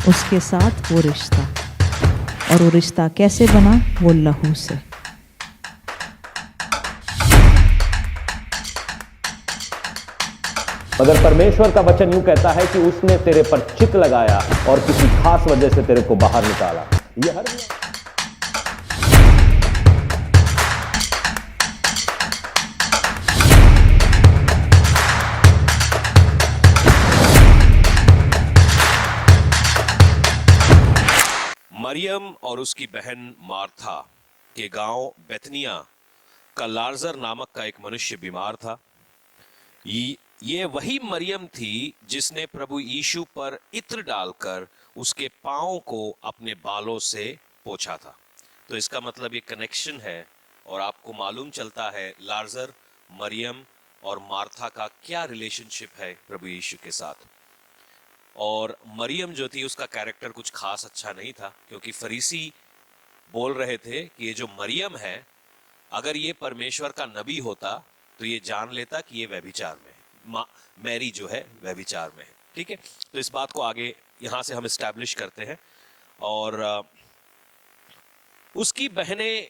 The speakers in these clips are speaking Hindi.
उसके साथ वो रिश्ता, और वो रिश्ता कैसे बना? वो लहू से। मगर परमेश्वर का वचन यूं कहता है कि उसने तेरे पर चित लगाया और किसी खास वजह से तेरे को बाहर निकाला। ये हर मरियम और उसकी बहन मार्था के गांव बेथनिया का लाजर नामक का एक मनुष्य बीमार था। ये वही मरियम थी जिसने प्रभु यीशु पर इत्र डालकर उसके पांव को अपने बालों से पोंछा था। तो इसका मतलब ये कनेक्शन है, और आपको मालूम चलता है लाजर, मरियम और मार्था का क्या रिलेशनशिप है प्रभु यीशु के साथ। और मरियम जो थी उसका कैरेक्टर कुछ खास अच्छा नहीं था, क्योंकि फरीसी बोल रहे थे कि ये जो मरियम है, अगर ये परमेश्वर का नबी होता तो ये जान लेता कि ये व्यभिचार में है। मैरी जो है व्यभिचार में है। ठीक है, तो इस बात को आगे यहां से हम एस्टैब्लिश करते हैं। और उसकी बहने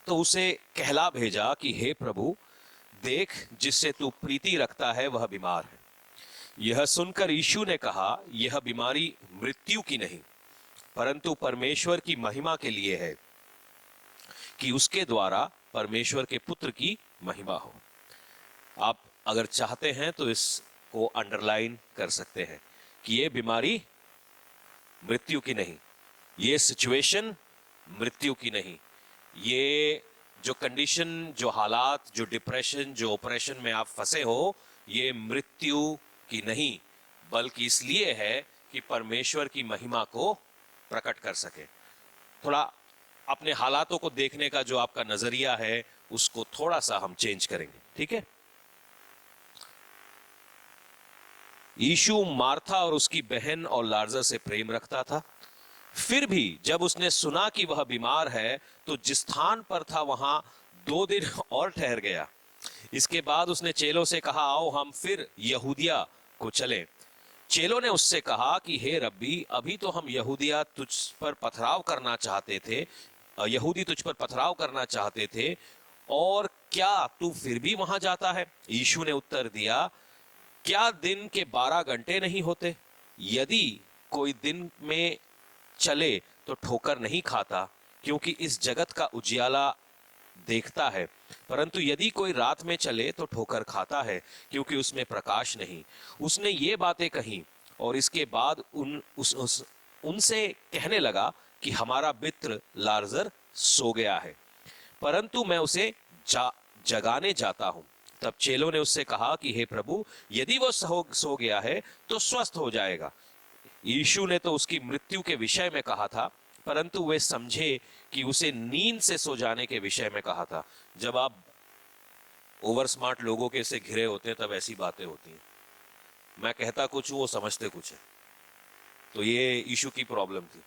तो उसे कहला भेजा कि हे प्रभु, देख, जिससे तू प्रीति रखता है वह बीमार है। यह सुनकर यीशु ने कहा, यह बीमारी मृत्यु की नहीं, परंतु परमेश्वर की महिमा के लिए है, कि उसके द्वारा परमेश्वर के पुत्र की महिमा हो। आप अगर चाहते हैं तो इसको अंडरलाइन कर सकते हैं कि यह बीमारी मृत्यु की नहीं, ये सिचुएशन मृत्यु की नहीं, ये जो कंडीशन, जो हालात, जो डिप्रेशन, जो ऑपरेशन में आप फंसे हो, ये मृत्यु की नहीं, बल्कि इसलिए है कि परमेश्वर की महिमा को प्रकट कर सके। थोड़ा अपने हालातों को देखने का जो आपका नजरिया है उसको थोड़ा सा हम चेंज करेंगे। ठीक है। यीशु मार्था और उसकी बहन और लाजर से प्रेम रखता था। फिर भी जब उसने सुना कि वह बीमार है तो जिस स्थान पर था वहां 2 दिन और ठहर गया। इसके बाद उसने चेलों से कहा, आओ हम फिर यहूदिया को चलें। चेलों ने उससे कहा कि हे रब्बी, अभी तो हम यहूदिया तुझ पर पथराव करना चाहते थे, यहूदी तुझ पर पथराव करना चाहते थे, और क्या तू फिर भी वहां जाता है? यीशु ने उत्तर दिया, क्या दिन के 12 घंटे नहीं होते? यदि कोई दिन में चले तो ठोकर नहीं खाता, क्योंकि इस जगत का उजियाला देखता है, परंतु यदि कोई रात में चले तो ठोकर खाता है, क्योंकि उसमें प्रकाश नहीं। उसने ये बातें कही और इसके बाद उनसे कहने लगा कि हमारा मित्र लाजर सो गया है, परंतु मैं उसे जगाने जाता हूं। तब चेलों ने उससे कहा कि हे प्रभु, यदि वो सो गया है तो स्वस्थ हो जाएगा। यीशु ने तो उसकी मृत्यु के विषय में कहा था, परंतु वे समझे कि उसे नींद से सो जाने के विषय में कहा था। जब आप ओवर स्मार्ट लोगों के से घिरे होते हैं तब ऐसी बातें होती हैं। मैं कहता कुछ हूं, वो समझते कुछ है। तो ये यीशु की प्रॉब्लम थी।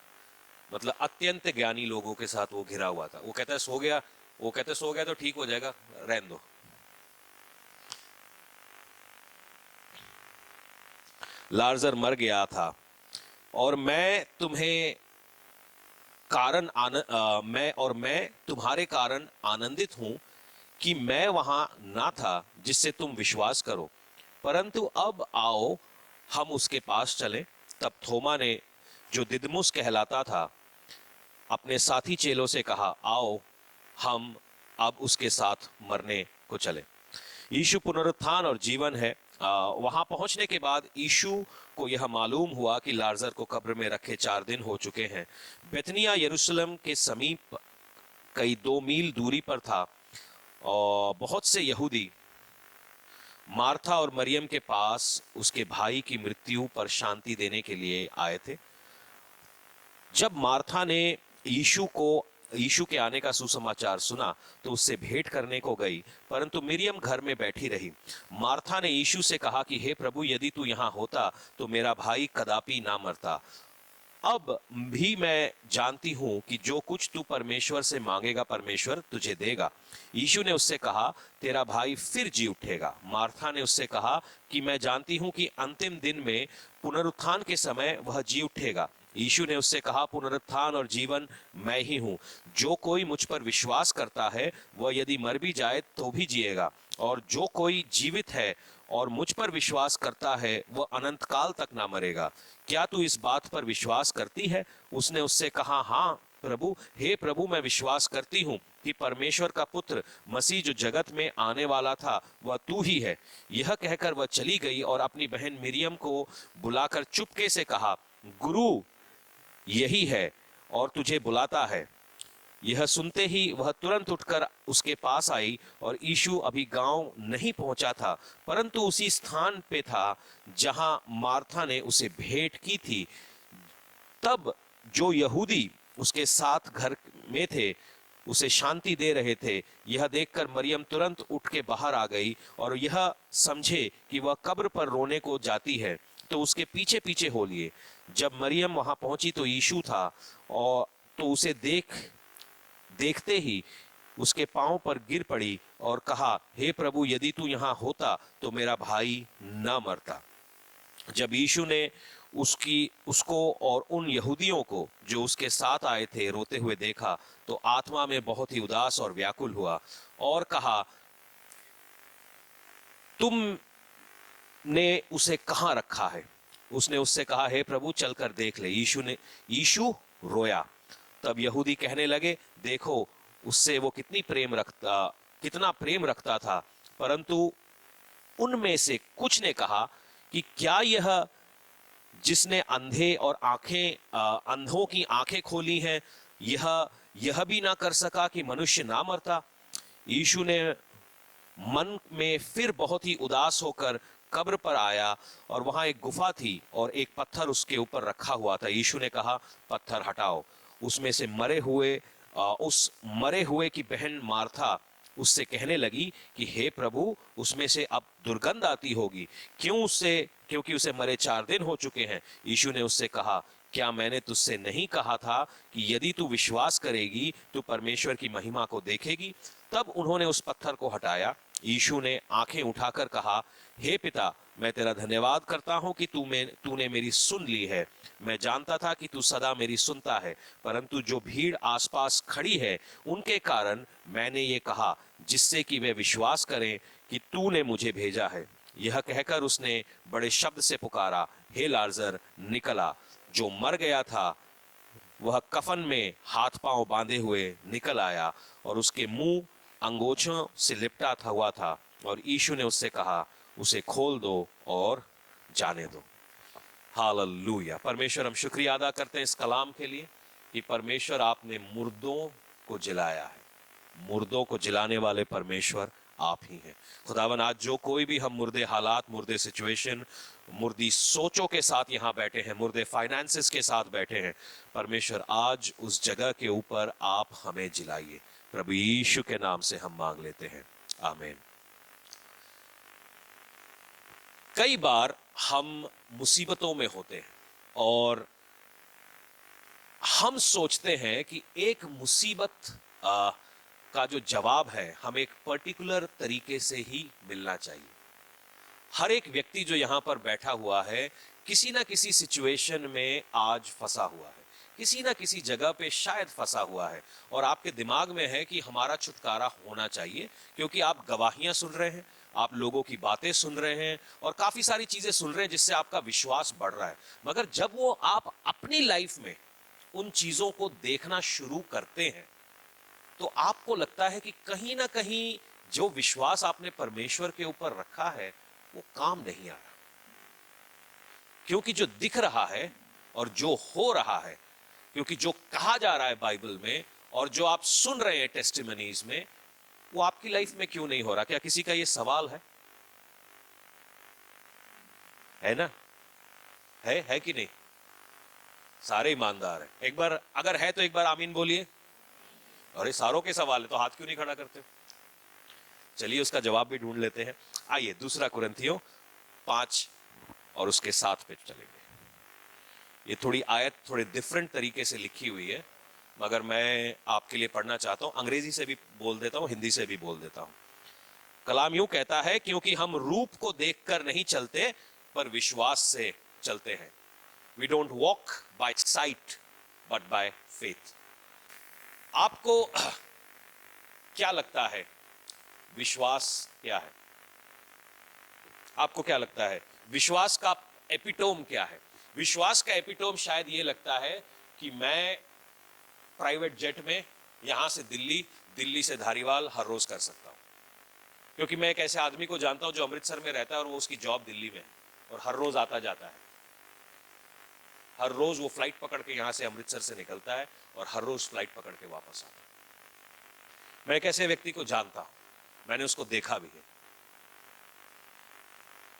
मतलब अत्यंत ज्ञानी लोगों के साथ वो घिरा हुआ था। वो कहता सो गया, वो कहते सो गया तो ठीक हो जाएगा, रहने दो। लाजर मर गया था और मैं तुम्हारे कारण आनंदित हूं कि मैं वहां ना था, जिससे तुम विश्वास करो। परंतु अब आओ हम उसके पास चलें। तब थोमा ने, जो दिदमुस कहलाता था, अपने साथी चेलों से कहा, आओ हम अब उसके साथ मरने को चले। यीशु पुनरुत्थान और जीवन है। वहां पहुंचने के बाद यीशु को यह मालूम हुआ कि लाजर को कब्र में रखे 4 दिन हो चुके हैं। बेथनिया यरूशलेम के समीप कई 2 मील दूरी पर था, और बहुत से यहूदी मार्था और मरियम के पास उसके भाई की मृत्यु पर शांति देने के लिए आए थे। जब मार्था ने यीशु के आने का सुसमाचार सुना तो उससे भेंट करने को गई, परंतु मिरियम घर में बैठी रही। मार्था ने यीशु से कहा कि हे प्रभु, यदि तू यहाँ होता तो मेरा भाई कदापि ना मरता। अब भी मैं जानती हूं कि जो कुछ तू परमेश्वर से मांगेगा परमेश्वर तुझे देगा। यीशु ने उससे कहा, तेरा भाई फिर जी उठेगा। मार्था ने उससे कहा कि मैं जानती हूं कि अंतिम दिन में पुनरुत्थान के समय वह जी उठेगा। यीशु ने उससे कहा, पुनरुत्थान और जीवन मैं ही हूं। जो कोई मुझ पर विश्वास करता है वह यदि मर भी जाए तो भी जिएगा, और जो कोई जीवित है और मुझ पर विश्वास करता है वह अनंत काल तक ना मरेगा। क्या तू इस बात पर विश्वास करती है? उसने उससे कहा, हाँ प्रभु, हे प्रभु, मैं विश्वास करती हूँ कि परमेश्वर का पुत्र मसीह जो जगत में आने वाला था वह तू ही है। यह कहकर वह चली गई और अपनी बहन मिरियम को बुलाकर चुपके से कहा, गुरु यही है और तुझे बुलाता है। यह सुनते ही वह तुरंत उठकर उसके पास आई, और यीशु अभी गांव नहीं पहुंचा था, परंतु उसी स्थान पे था जहां मार्था ने उसे भेंट की थी। तब जो यहूदी उसके साथ घर में थे उसे शांति दे रहे थे। यह देखकर मरियम तुरंत उठ के बाहर आ गई, और यह समझे कि वह कब्र पर रोने को जाती है तो उसके पीछे पीछे हो लिए। जब मरियम वहां पहुंची तो यीशु था, और तो उसे देखते ही उसके पांव पर गिर पड़ी और कहा, हे प्रभु, यदि तू यहाँ होता तो मेरा भाई न मरता। जब यीशु ने उसको और उन यहूदियों को जो उसके साथ आए थे रोते हुए देखा तो आत्मा में बहुत ही उदास और व्याकुल हुआ, और कहा, तुमने उसे कहाँ रखा है? उसने उससे कहा, हे प्रभु, चलकर देख ले। यीशु रोया। तब यहूदी कहने लगे, देखो उससे वो कितना प्रेम रखता था। परंतु उनमें से कुछ ने कहा कि क्या यह जिसने अंधों की आंखें खोली हैं, यह भी ना कर सका कि मनुष्य ना मरता? यीशु ने मन में फिर बहुत ही उदास होकर कब्र पर आया, और वहां एक गुफा थी और एक पत्थर उसके ऊपर रखा हुआ था। यीशु ने कहा, पत्थर हटाओ। उसमें से उस मरे हुए की बहन मार्था उससे कहने लगी कि हे प्रभु, उसमें से अब दुर्गंध आती होगी, क्योंकि उसे मरे 4 दिन हो चुके हैं। यीशु ने उससे कहा, क्या मैंने तुझसे नहीं कहा था कि यदि तू विश्वास करेगी तो परमेश्वर की महिमा को देखेगी? तब उन्होंने उस पत्थर को हटाया। यीशु ने आंखें उठाकर कहा, हे पिता, मैं तेरा धन्यवाद करता हूं कि तूने मेरी सुन ली है। मैं जानता था कि तू सदा मेरी सुनता है, परंतु जो भीड़ आसपास खड़ी है उनके कारण मैंने ये कहा, जिससे कि वे विश्वास करें कि तूने मुझे भेजा है। यह कहकर उसने बड़े शब्द से पुकारा, हे लाजर, निकल आ। जो मर गया था वह कफन में हाथ पांव बांधे हुए निकल आया, और उसके मुंह अंगोछों से लिपटा हुआ था। और यीशु ने उससे कहा, उसे खोल दो और जाने दो। हालेलुया। परमेश्वर, हम शुक्रिया अदा करते हैं इस कलाम के लिए कि परमेश्वर, आपने मुर्दों को जिलाया है। मुर्दों को जिलाने वाले परमेश्वर आप ही हैं। खुदावन, आज जो कोई भी हम मुर्दे हालात, मुर्दे सिचुएशन, मुर्दी सोचों के साथ यहाँ बैठे हैं, मुर्दे फाइनेंसेस के साथ बैठे हैं, परमेश्वर आज उस जगह के ऊपर आप हमें जिलाइए। प्रभु यीशु के नाम से हम मांग लेते हैं, आमीन। कई बार हम मुसीबतों में होते हैं और हम सोचते हैं कि एक मुसीबत का जो जवाब है हमें एक पर्टिकुलर तरीके से ही मिलना चाहिए। हर एक व्यक्ति जो यहाँ पर बैठा हुआ है किसी ना किसी सिचुएशन में आज फंसा हुआ है, किसी ना किसी जगह पे शायद फंसा हुआ है, और आपके दिमाग में है कि हमारा छुटकारा होना चाहिए, क्योंकि आप गवाहियां सुन रहे हैं, आप लोगों की बातें सुन रहे हैं और काफी सारी चीजें सुन रहे हैं जिससे आपका विश्वास बढ़ रहा है। मगर जब वो आप अपनी लाइफ में उन चीजों को देखना शुरू करते हैं तो आपको लगता है कि कहीं ना कहीं जो विश्वास आपने परमेश्वर के ऊपर रखा है वो काम नहीं आ रहा, क्योंकि जो दिख रहा है और जो हो रहा है, क्योंकि जो कहा जा रहा है बाइबल में और जो आप सुन रहे हैं टेस्टिमनीज में, वो आपकी लाइफ में क्यों नहीं हो रहा? क्या किसी का ये सवाल है ना? है कि नहीं? सारे ईमानदार हैं। एक बार अगर है तो एक बार आमीन बोलिए। और ये सारों के सवाल है तो हाथ क्यों नहीं खड़ा करते? चलिए उसका जवाब भी ढूंढ लेते हैं। आइए 2 कुरिन्थियों 5 और उसके 7 पे चलेंगे। ये थोड़ी आयत थोड़े डिफरेंट तरीके से लिखी हुई है, मगर मैं आपके लिए पढ़ना चाहता हूं। अंग्रेजी से भी बोल देता हूं, हिंदी से भी बोल देता हूं। कलाम यूं कहता है, क्योंकि हम रूप को देखकर नहीं चलते पर विश्वास से चलते हैं। We don't walk by sight but by faith. आपको क्या लगता है विश्वास क्या है? आपको क्या लगता है विश्वास का एपिटोम क्या है? विश्वास का एपिटोम शायद ये लगता है कि मैं प्राइवेट जेट में यहां से दिल्ली, दिल्ली से धारीवाल हर रोज कर सकता हूं, क्योंकि मैं एक ऐसे आदमी को जानता हूं जो अमृतसर में रहता है और वो उसकी जॉब दिल्ली में है और हर रोज आता जाता है। हर रोज वो फ्लाइट पकड़ के यहां से अमृतसर से निकलता है और हर रोज फ्लाइट पकड़ के वापस आता है। मैं एक ऐसे व्यक्ति को जानता हूं, मैंने उसको देखा भी है।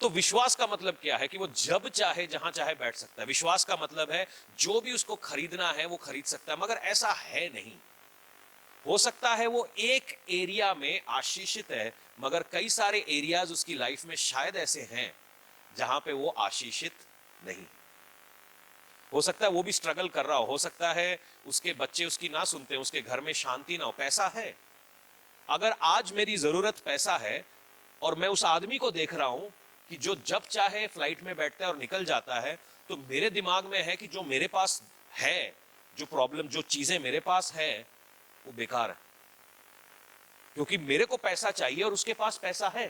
तो विश्वास का मतलब क्या है कि वो जब चाहे जहां चाहे बैठ सकता है। विश्वास का मतलब है जो भी उसको खरीदना है वो खरीद सकता है, मगर ऐसा है नहीं। हो सकता है वो एक एरिया में आशीषित है, मगर कई सारे एरियाज उसकी लाइफ में शायद ऐसे हैं जहां पे वो आशीषित नहीं। हो सकता है वो भी स्ट्रगल कर रहा हो सकता है उसके बच्चे उसकी ना सुनते, उसके घर में शांति ना हो। पैसा है, अगर आज मेरी जरूरत पैसा है और मैं उस आदमी को देख रहा हूं कि जो जब चाहे फ्लाइट में बैठता है और निकल जाता है, तो मेरे दिमाग में है कि जो मेरे पास है, जो प्रॉब्लम, जो चीजें मेरे पास है, वो बेकार है, क्योंकि मेरे को पैसा चाहिए और उसके पास पैसा है।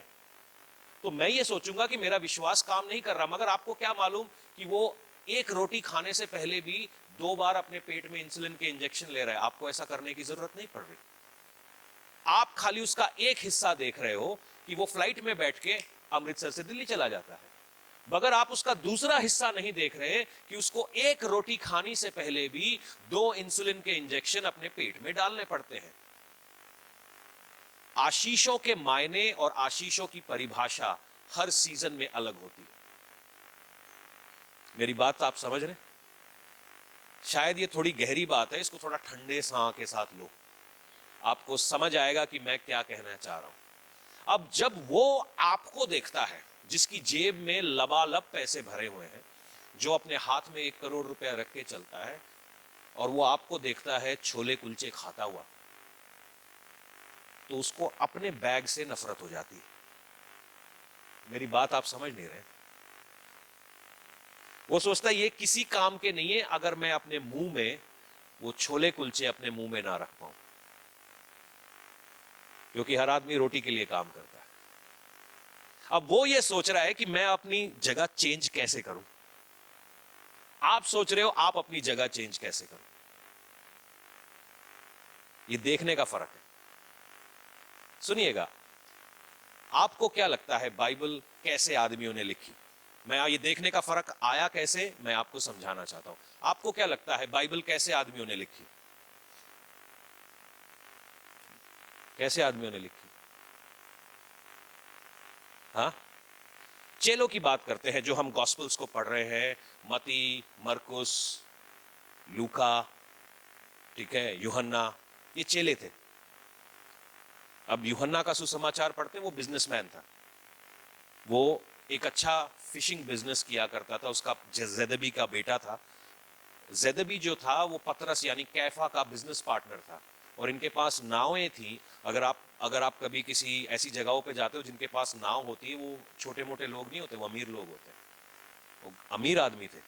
तो मैं ये सोचूंगा कि मेरा विश्वास काम नहीं कर रहा। मगर आपको क्या मालूम कि वो एक रोटी खाने से पहले भी 2 बार अपने पेट में इंसुलिन के इंजेक्शन ले रहा है। आपको ऐसा करने की जरूरत नहीं पड़ रही। आप खाली उसका एक हिस्सा देख रहे हो कि वो फ्लाइट में बैठ के अमृतसर से दिल्ली चला जाता है, मगर आप उसका दूसरा हिस्सा नहीं देख रहे कि उसको एक रोटी खाने से पहले भी 2 इंसुलिन के इंजेक्शन अपने पेट में डालने पड़ते हैं। आशीषों के मायने और आशीषों की परिभाषा हर सीजन में अलग होती है। मेरी बात आप समझ रहे? शायद ये थोड़ी गहरी बात है, इसको थोड़ा ठंडे सांह के साथ लो, आपको समझ आएगा कि मैं क्या कहना चाह रहा हूं। अब जब वो आपको देखता है जिसकी जेब में लबालब पैसे भरे हुए हैं, जो अपने हाथ में 1 करोड़ रुपया रख के चलता है, और वो आपको देखता है छोले कुलचे खाता हुआ, तो उसको अपने बैग से नफरत हो जाती है। मेरी बात आप समझ नहीं रहे? वो सोचता है ये किसी काम के नहीं है अगर मैं अपने मुंह में वो छोले कुलचे अपने मुंह में ना रख पाऊं, क्योंकि हर आदमी रोटी के लिए काम करता है। अब वो ये सोच रहा है कि मैं अपनी जगह चेंज कैसे करूं। आप सोच रहे हो आप अपनी जगह चेंज कैसे करूं। ये देखने का फर्क है। सुनिएगा, आपको क्या लगता है बाइबल कैसे आदमियों ने लिखी? मैं ये देखने का फर्क आया कैसे, मैं आपको समझाना चाहता हूं। आपको क्या लगता है बाइबल कैसे आदमियों ने लिखी? कैसे आदमियों ने लिखी? हाँ, चेलों की बात करते हैं, जो हम गॉस्पेल्स को पढ़ रहे हैं, मती, मरकुस, लूका, ठीक है, यूहन्ना, ये चेले थे। अब यूहन्ना का सुसमाचार पढ़ते हैं, वो बिजनेसमैन था, वो एक अच्छा फिशिंग बिजनेस किया करता था, उसका जेदबी का बेटा था। जेदबी जो था वो पतरस यानी कैफा का बिजनेस पार्टनर था, और इनके पास नावें थी। अगर आप कभी किसी ऐसी जगहों पे जाते हो जिनके पास नाव होती है, वो छोटे मोटे लोग नहीं होते, वो अमीर लोग होते हैं, वो अमीर आदमी थे।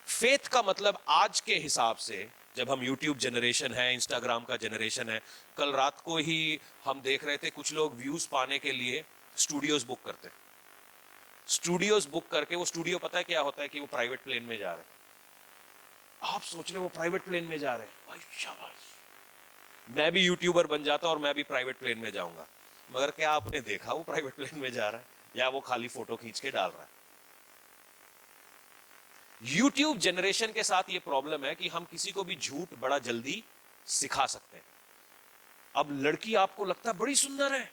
फेथ का मतलब आज के हिसाब से, जब हम यूट्यूब जनरेशन है, इंस्टाग्राम का जनरेशन है, कल रात को ही हम देख रहे थे कुछ लोग व्यूज पाने के लिए स्टूडियोज बुक करते हैं। स्टूडियोज बुक करके, वो स्टूडियो पता है क्या होता है कि वो प्राइवेट प्लेन में जा रहे हैं। आप सोच रहे हो वो प्राइवेट प्लेन में जा रहे हैं, भाई शाबाश, मैं भी यूट्यूबर बन जाता और मैं भी प्राइवेट प्लेन में जाऊंगा। मगर क्या आपने देखा वो प्राइवेट प्लेन में जा रहा है, या वो खाली फोटो खींच के डाल रहा है? यूट्यूब जनरेशन के साथ ये प्रॉब्लम है कि हम किसी को भी झूठ बड़ा जल्दी सिखा सकते हैं। अब लड़की आपको लगता है बड़ी सुंदर है,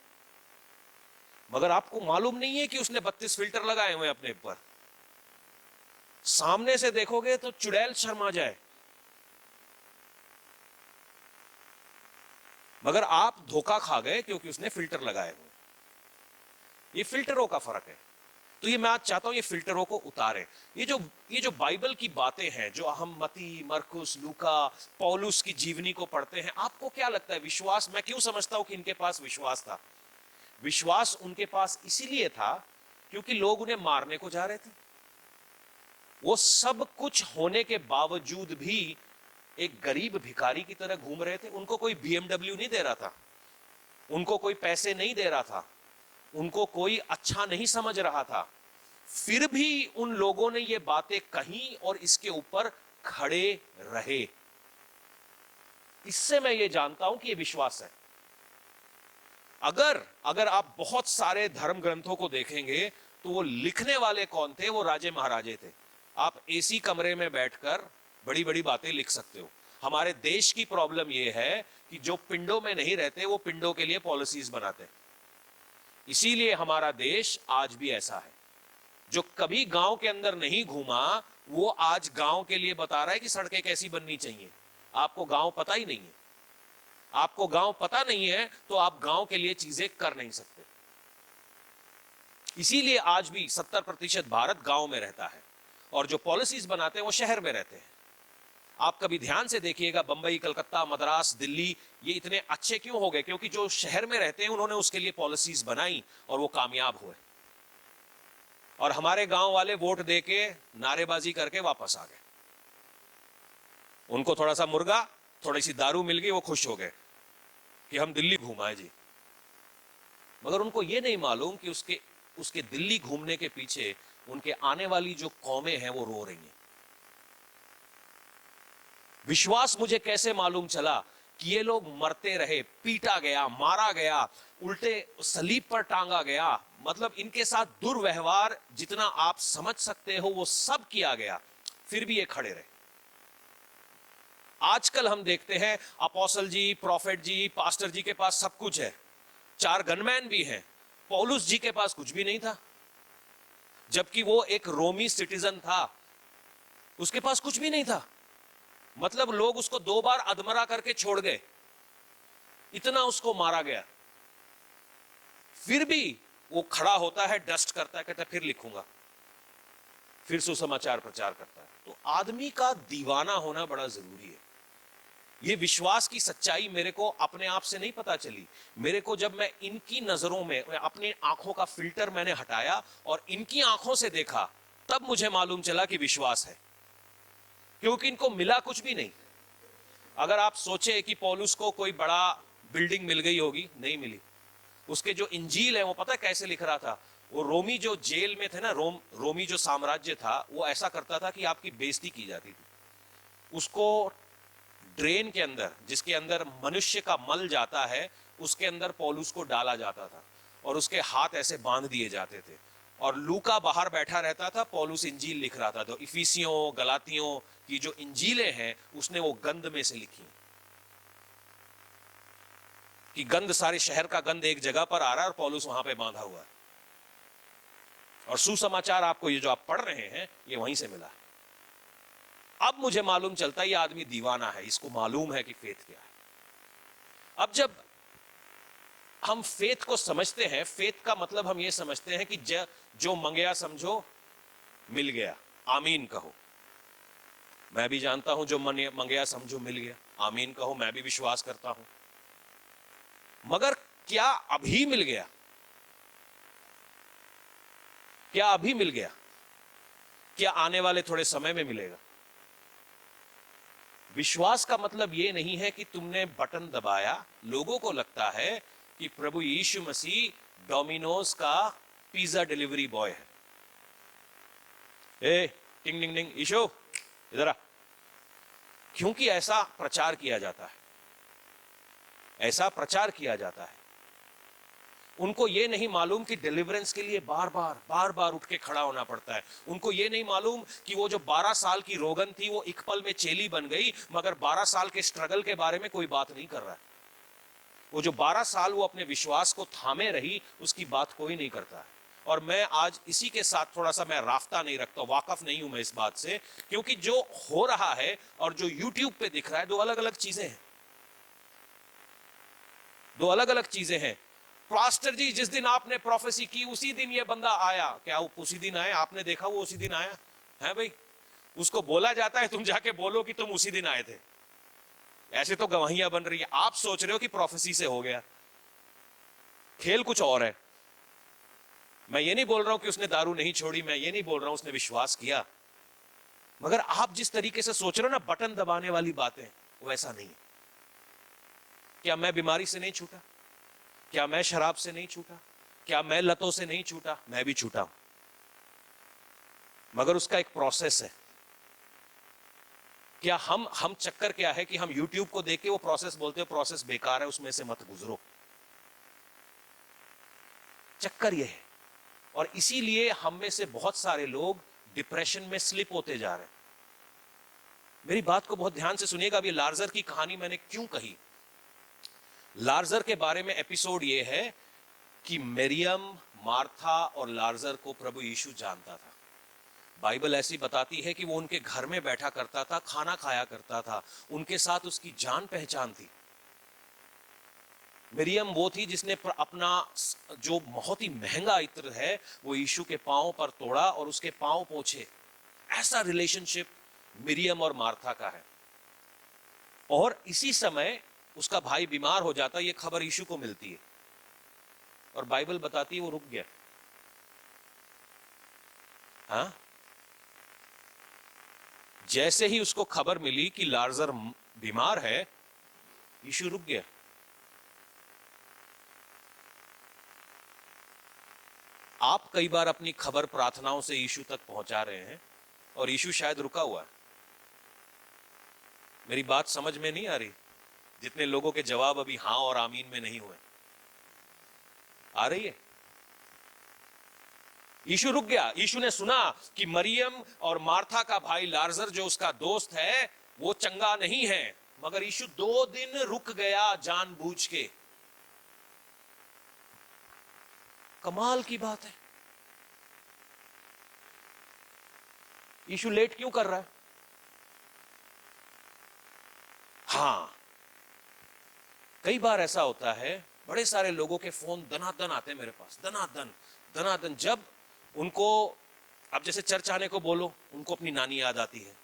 मगर आपको मालूम नहीं है कि उसने 32 फिल्टर लगाए हुए हैं अपने ऊपर। सामने से देखोगे तो चुड़ैल शर्मा जाए, मगर आप धोखा खा गए क्योंकि उसने फिल्टर लगाए हुए। ये फिल्टरों का फर्क है। तो ये मैं आज चाहता हूं ये फिल्टरों को उतारें। ये जो बाइबल की बातें हैं, जो हम मती, मरकुस, लूका, पौलुस की जीवनी को पढ़ते हैं, आपको क्या लगता है विश्वास? मैं क्यों समझता हूं कि इनके पास विश्वास था? विश्वास उनके पास इसीलिए था क्योंकि लोग उन्हें मारने को जा रहे थे। वो सब कुछ होने के बावजूद भी एक गरीब भिखारी की तरह घूम रहे थे। उनको कोई BMW नहीं दे रहा था, उनको कोई पैसे नहीं दे रहा था, उनको कोई अच्छा नहीं समझ रहा था, फिर भी उन लोगों ने ये बातें कही और इसके ऊपर खड़े रहे। इससे मैं ये जानता हूं कि ये विश्वास है। अगर आप बहुत सारे धर्म ग्रंथों को देखेंगे तो वो लिखने वाले कौन थे? वो राजे महाराजे थे। आप एसी कमरे में बैठकर बड़ी बड़ी बातें लिख सकते हो। हमारे देश की प्रॉब्लम यह है कि जो पिंडों में नहीं रहते वो पिंडों के लिए पॉलिसीज बनाते हैं। इसीलिए हमारा देश आज भी ऐसा है। जो कभी गांव के अंदर नहीं घूमा वो आज गांव के लिए बता रहा है कि सड़कें कैसी बननी चाहिए। आपको गांव पता ही नहीं है। आपको गांव पता नहीं है तो आप गांव के लिए चीजें कर नहीं सकते। इसीलिए आज भी 70% भारत गांव में रहता है और जो पॉलिसीज बनाते हैं वो शहर में रहते हैं। आप कभी ध्यान से देखिएगा, बंबई, कलकत्ता, मद्रास, दिल्ली ये इतने अच्छे क्यों हो गए? क्योंकि जो शहर में रहते हैं उन्होंने उसके लिए पॉलिसीज बनाई और वो कामयाब हुए। और हमारे गांव वाले वोट देके नारेबाजी करके वापस आ गए। उनको थोड़ा सा मुर्गा, थोड़ी सी दारू मिल गई, वो खुश हो गए कि हम दिल्ली घूमाए जी। मगर उनको ये नहीं मालूम कि उसके दिल्ली घूमने के पीछे उनके आने वाली जो कौमें हैं वो रो रही हैं। विश्वास मुझे कैसे मालूम चला कि ये लोग मरते रहे, पीटा गया, मारा गया, उल्टे सलीब पर टांगा गया, मतलब इनके साथ दुर्व्यवहार जितना आप समझ सकते हो वो सब किया गया, फिर भी ये खड़े रहे। आजकल हम देखते हैं अपोस्टल जी, प्रॉफिट जी, पास्टर जी के पास सब कुछ है, 4 गनमैन भी हैं। पौलुस जी के पास कुछ भी नहीं था, जबकि वो एक रोमी सिटीजन था, उसके पास कुछ भी नहीं था। मतलब लोग उसको 2 बार अधमरा करके छोड़ गए, इतना उसको मारा गया। फिर भी वो खड़ा होता है, डस्ट करता है, कहता है फिर लिखूंगा, फिर सुसमाचार प्रचार करता है। तो आदमी का दीवाना होना बड़ा जरूरी है। ये विश्वास की सच्चाई मेरे को अपने आप से नहीं पता चली। मेरे को जब मैं इनकी नजरों में अपनी आंखों का फिल्टर मैंने हटाया और इनकी आंखों से देखा, तब मुझे मालूम चला कि विश्वास है। क्योंकि इनको मिला कुछ भी नहीं। अगर आप सोचे कि पौलुस को कोई बड़ा बिल्डिंग मिल गई होगी, नहीं मिली। उसके जो इंजील है वो पता है कैसे लिख रहा था? वो रोमी जो जेल में थे ना, रोमी जो साम्राज्य था वो ऐसा करता था कि आपकी बेइज्जती की जाती थी। उसको ड्रेन के अंदर, जिसके अंदर मनुष्य का मल जाता है, उसके अंदर पौलुस को डाला जाता था और उसके हाथ ऐसे बांध दिए जाते थे। और लूका बाहर बैठा रहता था, पौलुस इंजील लिख रहा था। तो इफिसियों, गलातियों की जो इंजीलें हैं उसने वो गंध में से लिखी कि गंध, सारे शहर का गंध एक जगह पर आ रहा है और पौलुस वहां पे बांधा हुआ है। और सुसमाचार आपको ये जो आप पढ़ रहे हैं ये वहीं से मिला है। अब मुझे मालूम चलता है ये आदमी दीवाना है, इसको मालूम है कि फेथ क्या है। अब जब हम फेथ को समझते हैं, फेथ का मतलब हम ये समझते हैं कि जो मंगया समझो मिल गया, आमीन कहो। मैं भी जानता हूं जो मंगया समझो मिल गया, आमीन कहो, मैं भी विश्वास करता हूं। मगर क्या अभी मिल गया? क्या अभी मिल गया? क्या आने वाले थोड़े समय में मिलेगा? विश्वास का मतलब यह नहीं है कि तुमने बटन दबाया, लोगों को लगता है कि प्रभु यीशु मसीह डोमिनोज का पिज्जा डिलीवरी बॉय है। ए टिंग टिंग टिंग, ईशो इधर आ। क्योंकि ऐसा प्रचार किया जाता है, ऐसा प्रचार किया जाता है। उनको यह नहीं मालूम कि डिलीवरेंस के लिए बार बार उठ के खड़ा होना पड़ता है। उनको यह नहीं मालूम कि वो जो 12 साल की रोगन थी वो एक पल में चेली बन गई, मगर 12 साल के स्ट्रगल के बारे में कोई बात नहीं कर रहा है। वो जो 12 साल वो अपने विश्वास को थामे रही, उसकी बात कोई नहीं करता है। और मैं आज इसी के साथ थोड़ा सा मैं राफ्ता नहीं रखता, वाकफ नहीं हूं मैं इस बात से, क्योंकि जो हो रहा है और जो यूट्यूब पे दिख रहा है, 2 अलग अलग चीजें हैं। 2 अलग अलग चीजें हैं। पास्टर जी जिस दिन आपने प्रोफेसी की उसी दिन ये बंदा आया, क्या वो उसी दिन आया? आपने देखा वो उसी दिन आया है? भाई उसको बोला जाता है तुम जाके बोलो कि तुम उसी दिन आए थे। ऐसे तो गवाहियां बन रही है। आप सोच रहे हो कि प्रोफेसी से हो गया, खेल कुछ और है। मैं ये नहीं बोल रहा हूं कि उसने दारू नहीं छोड़ी, मैं ये नहीं बोल रहा हूं उसने विश्वास किया, मगर आप जिस तरीके से सोच रहे हो ना, बटन दबाने वाली बातें, वैसा नहीं है। क्या मैं बीमारी से नहीं छूटा? क्या मैं शराब से नहीं छूटा? क्या मैं लतों से नहीं छूटा? मैं भी छूटा हूं, मगर उसका एक प्रोसेस है। क्या हम चक्कर क्या है कि हम YouTube को देख के वो प्रोसेस बोलते हो प्रोसेस बेकार है, उसमें से मत गुजरो। चक्कर ये है, और इसीलिए हम में से बहुत सारे लोग डिप्रेशन में स्लिप होते जा रहे हैं। मेरी बात को बहुत ध्यान से सुनिएगा। अभी लार्जर की कहानी मैंने क्यों कही? लार्जर के बारे में एपिसोड ये है कि मरियम, मार्था और लार्जर को प्रभु यीशु जानता था। बाइबल ऐसी बताती है कि वो उनके घर में बैठा करता था, खाना खाया करता था, उनके साथ उसकी जान पहचान थी। मरियम वो थी जिसने अपना जो बहुत ही महंगा इत्र है वो यीशु के पांव पर तोड़ा और उसके पांव पोंछे। ऐसा रिलेशनशिप मरियम और मार्था का है। और इसी समय उसका भाई बीमार हो जाता है, ये खबर यीशु को मिलती है और बाइबल बताती है वो रुक गया। हाँ, जैसे ही उसको खबर मिली कि लार्जर बीमार है, यीशु रुक गया। आप कई बार अपनी खबर प्रार्थनाओं से यीशु तक पहुंचा रहे हैं और यीशु शायद रुका हुआ है। मेरी बात समझ में नहीं आ रही? जितने लोगों के जवाब अभी हां और आमीन में नहीं हुए, आ रही है? यीशु रुक गया। यीशु ने सुना कि मरियम और मार्था का भाई लार्जर जो उसका दोस्त है वो चंगा नहीं है, मगर यीशु 2 दिन रुक गया जानबूझ के। कमाल की बात है। यीशु लेट क्यों कर रहा है? हां, कई बार ऐसा होता है, बड़े सारे लोगों के फोन दनादन आते हैं मेरे पास, दनादन दनादन। जब उनको, अब जैसे चर्च आने को बोलो, उनको अपनी नानी याद आती है,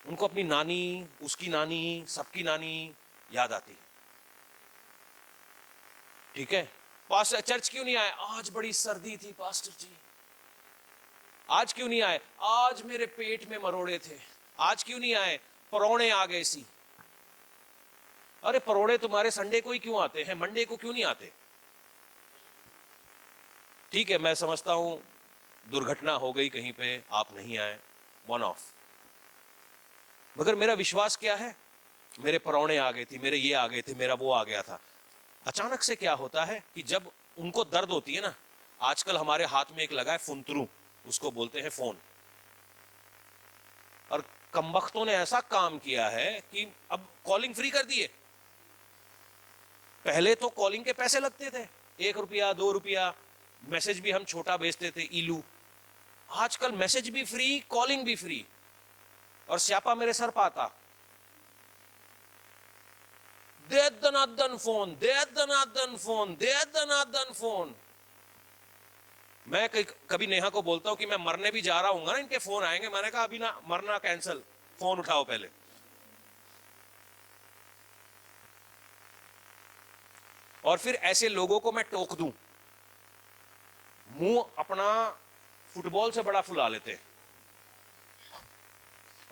उनको अपनी नानी, उसकी नानी, सबकी नानी याद आती है। ठीक है, पास्टर चर्च क्यों नहीं आए? आज बड़ी सर्दी थी पास्टर जी। आज क्यों नहीं आए? आज मेरे पेट में मरोड़े थे। आज क्यों नहीं आए? परौणे आ गए सी। अरे परौणे तुम्हारे संडे को ही क्यों आते हैं, मंडे को क्यों नहीं आते? ठीक है, मैं समझता हूं दुर्घटना हो गई कहीं पे, आप नहीं आए, वन ऑफ। मगर मेरा विश्वास क्या है, मेरे परौणे आ गए थे, मेरे ये आ गए थे, मेरा वो आ गया था। अचानक से क्या होता है कि जब उनको दर्द होती है ना, आजकल हमारे हाथ में एक लगा है फुंतरू, उसको बोलते हैं फोन। और कमबख्तों ने ऐसा काम किया है कि अब कॉलिंग फ्री कर दिए। पहले तो कॉलिंग के पैसे लगते थे, 1 रुपया 2 रुपया, मैसेज भी हम छोटा भेजते थे, ईलू। आजकल मैसेज भी फ्री, कॉलिंग भी फ्री, और स्यापा मेरे सर पाता। दे दनादन फोन, दे दनादन फोन, दे दनादन फोन। मैं कभी नेहा को बोलता हूं कि मैं मरने भी जा रहा हूं ना, इनके फोन आएंगे। मैंने कहा अभी ना, मरना कैंसल, फोन उठाओ पहले। और फिर ऐसे लोगों को मैं टोक दूं, मुंह अपना फुटबॉल से बड़ा फुला लेते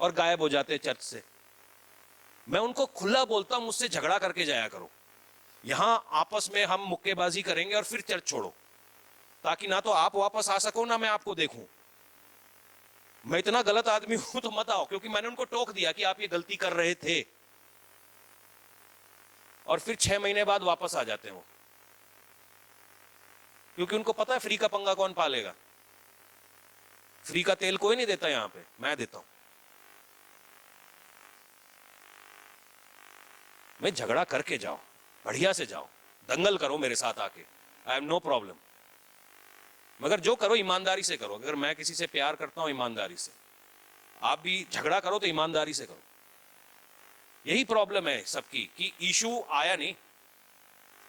और गायब हो जाते चर्च से। मैं उनको खुला बोलता हूं, मुझसे झगड़ा करके जाया करो, यहां आपस में हम मुक्केबाजी करेंगे और फिर चर्च छोड़ो, ताकि ना तो आप वापस आ सको ना मैं आपको देखूं। मैं इतना गलत आदमी हूं तो मत आओ, क्योंकि मैंने उनको टोक दिया कि आप ये गलती कर रहे थे, और फिर 6 महीने बाद वापस आ जाते हैं वो, क्योंकि उनको पता है फ्री का पंगा कौन पालेगा। फ्री का तेल कोई नहीं देता यहां पे, मैं देता हूं। मैं झगड़ा करके जाओ, बढ़िया से जाओ, दंगल करो मेरे साथ आके, आई एम नो प्रॉब्लम, मगर जो करो ईमानदारी से करो। अगर मैं किसी से प्यार करता हूं ईमानदारी से, आप भी झगड़ा करो तो ईमानदारी से करो। यही प्रॉब्लम है सबकी कि यीशु आया नहीं,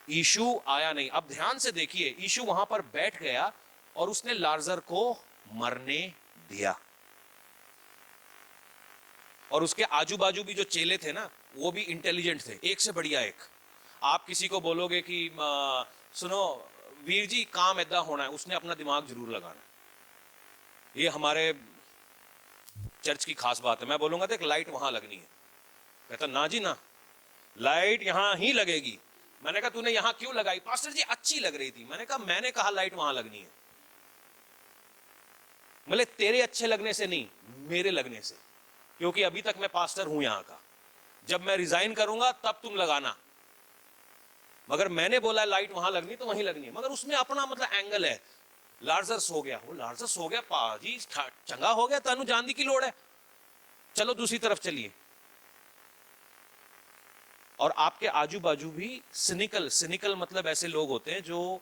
यीशु आया नहीं। अब ध्यान से देखिए, यीशु वहां पर बैठ गया और उसने लार्जर को मरने दिया, और उसके आजू बाजू भी जो चेले थे ना, वो भी इंटेलिजेंट थे, एक से बढ़िया एक। आप किसी को बोलोगे कि सुनो वीर जी काम ऐदा होना है, उसने अपना दिमाग जरूर लगाना। ये हमारे चर्च की खास बात है। मैं बोलूंगा देख लाइट वहां लगनी है, कहता ना जी ना, लाइट यहां ही लगेगी। मैंने कहा तूने यहां क्यों लगाई? पास्टर जी अच्छी लग रही थी। मैंने कहा लाइट वहां लगनी है। बोले तेरे अच्छे लगने से नहीं, मेरे लगने से, क्योंकि अभी तक मैं पास्टर हूं यहां का, जब मैं रिजाइन करूंगा तब तुम लगाना। मगर मैंने बोला लाइट वहां लगनी तो वहीं लगनी है, मगर उसमें अपना मतलब एंगल है। लार्जर्स हो गया, वो लार्जर्स हो गया, पाजी चंगा हो गया, तानू चांदी की लोड़ है, चलो दूसरी तरफ चलिए। और आपके आजू बाजू भी सिनिकल मतलब ऐसे लोग होते हैं जो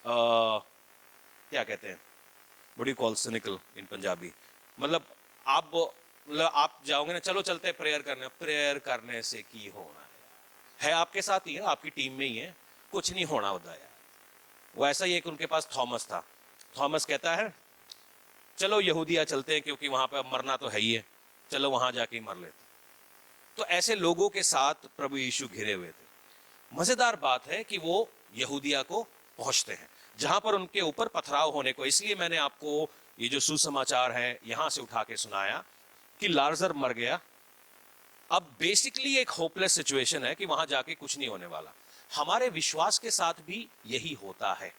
क्या कहते हैं, what do you call cynical in Punjabi, मतलब आप जाओगे ना, चलो चलते हैं प्रेयर करने से की होना है आपके साथ ही है, आपकी टीम में ही है, कुछ नहीं होना होता यार। वो ऐसा ही एक उनके पास थॉमस था। थॉमस कहता है चलो यहूदिया चलते हैं, क्योंकि वहां पे मरना तो है ही है, चलो वहां जाके ही मर लेते। तो ऐसे लोगों के साथ प्रभु यीशु घिरे हुए थे। मजेदार बात है कि वो यहूदिया को पहुंचते हैं, जहां पर उनके ऊपर पथराव होने को, इसलिए मैंने आपको ये जो सुसमाचार है यहां से उठा के सुनाया कि लाजर मर गया। अब बेसिकली एक होपलेस सिचुएशन है कि वहां जाके कुछ नहीं होने वाला। हमारे विश्वास के साथ भी यही होता है।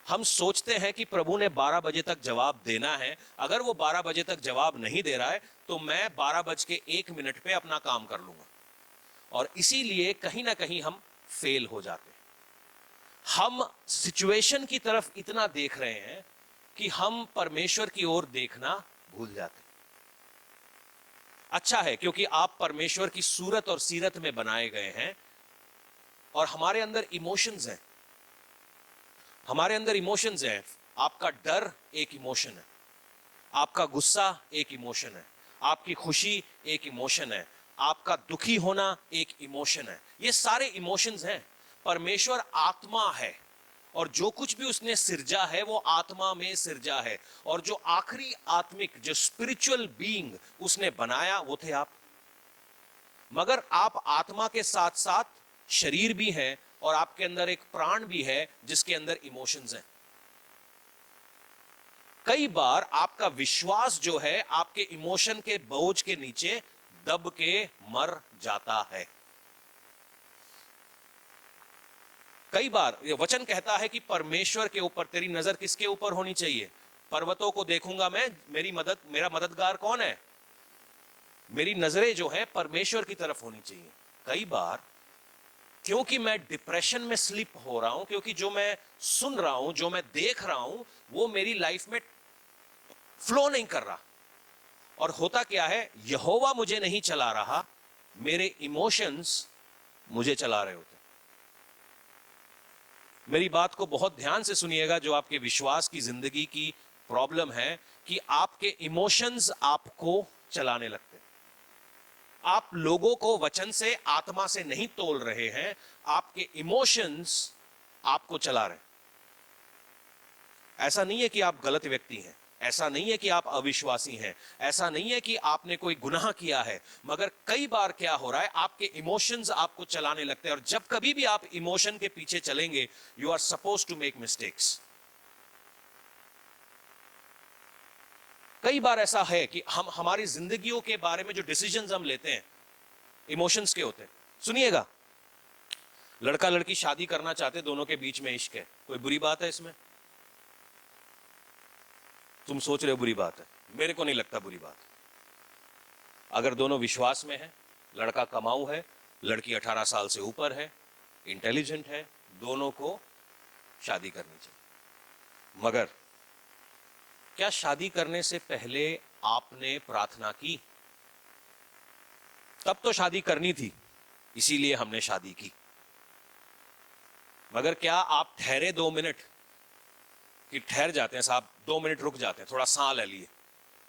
हम सोचते हैं कि प्रभु ने 12 बजे तक जवाब देना है, अगर वो 12 बजे तक जवाब नहीं दे रहा है तो मैं 12:01 पे अपना काम कर लूंगा, और इसीलिए कहीं ना कहीं हम फेल हो जाते हैं। हम सिचुएशन की तरफ इतना देख रहे हैं कि हम परमेश्वर की ओर देखना भूल जाते हैं। अच्छा है क्योंकि आप परमेश्वर की सूरत और सीरत में बनाए गए हैं, और हमारे अंदर इमोशंस हैं, हमारे अंदर इमोशंस हैं। आपका डर एक इमोशन है, आपका गुस्सा एक इमोशन है, आपकी खुशी एक इमोशन है, आपका दुखी होना एक इमोशन है। ये सारे इमोशंस हैं। परमेश्वर आत्मा है, और जो कुछ भी उसने सिरजा है वो आत्मा में सिरजा है, और जो आखिरी आत्मिक जो स्पिरिचुअल बीइंग उसने बनाया वो थे आप। मगर आप आत्मा के साथ साथ शरीर भी हैं, और आपके अंदर एक प्राण भी है जिसके अंदर इमोशंस हैं। कई बार आपका विश्वास जो है आपके इमोशन के बोझ के नीचे दब के मर जाता है। कई बार ये वचन कहता है कि परमेश्वर के ऊपर तेरी नजर किसके ऊपर होनी चाहिए? पर्वतों को देखूंगा मैं, मेरा मददगार कौन है? मेरी नजरें जो है परमेश्वर की तरफ होनी चाहिए। कई बार क्योंकि मैं डिप्रेशन में स्लिप हो रहा हूं, क्योंकि जो मैं सुन रहा हूं, जो मैं देख रहा हूं, वो मेरी लाइफ में फ्लो नहीं कर रहा। और होता क्या है, यहोवा मुझे नहीं चला रहा, मेरे इमोशंस मुझे चला रहे होते। मेरी बात को बहुत ध्यान से सुनिएगा, जो आपके विश्वास की जिंदगी की प्रॉब्लम है कि आपके इमोशंस आपको चलाने लगते हैं। आप लोगों को वचन से, आत्मा से नहीं तोल रहे हैं, आपके इमोशंस आपको चला रहे हैं। ऐसा नहीं है कि आप गलत व्यक्ति हैं, ऐसा नहीं है कि आप अविश्वासी हैं, ऐसा नहीं है कि आपने कोई गुनाह किया है, मगर कई बार क्या हो रहा है, आपके इमोशंस आपको चलाने लगते हैं। और जब कभी भी आप इमोशन के पीछे चलेंगे, you are supposed to make mistakes. कई बार ऐसा है कि हम हमारी जिंदगियों के बारे में जो डिसीजंस हम लेते हैं इमोशंस के होते हैं। सुनिएगा, लड़का लड़की शादी करना चाहते, दोनों के बीच में इश्क है, कोई बुरी बात है इसमें? तुम सोच रहे हो बुरी बात है, मेरे को नहीं लगता बुरी बात। अगर दोनों विश्वास में है, लड़का कमाऊ है, लड़की 18 साल से ऊपर है, इंटेलिजेंट है, दोनों को शादी करनी चाहिए। मगर क्या शादी करने से पहले आपने प्रार्थना की? तब तो शादी करनी थी, इसीलिए हमने शादी की। मगर क्या आप ठहरे 2 मिनट, कि ठहर जाते हैं साहब, 2 मिनट रुक जाते हैं, थोड़ा सांस ले लिए,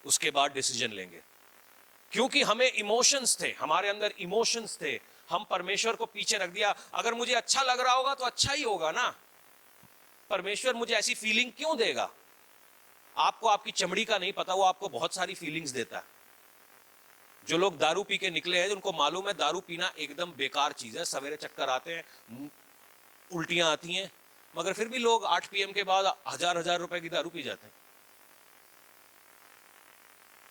उसके बाद डिसीजन लेंगे? क्योंकि हमें इमोशंस थे, हमारे अंदर इमोशंस थे, हम परमेश्वर को पीछे रख दिया। अगर मुझे अच्छा लग रहा होगा तो अच्छा ही होगा ना, परमेश्वर मुझे ऐसी फीलिंग क्यों देगा? आपको आपकी चमड़ी का नहीं पता, वो आपको बहुत सारी फीलिंग्स देता है। जो लोग दारू पी के निकले हैं, उनको मालूम है दारू पीना एकदम बेकार चीज है, सवेरे चक्कर आते हैं, उल्टियां आती हैं, मगर फिर भी लोग 8 PM के बाद 1000 रुपए की दारू पी जाते हैं।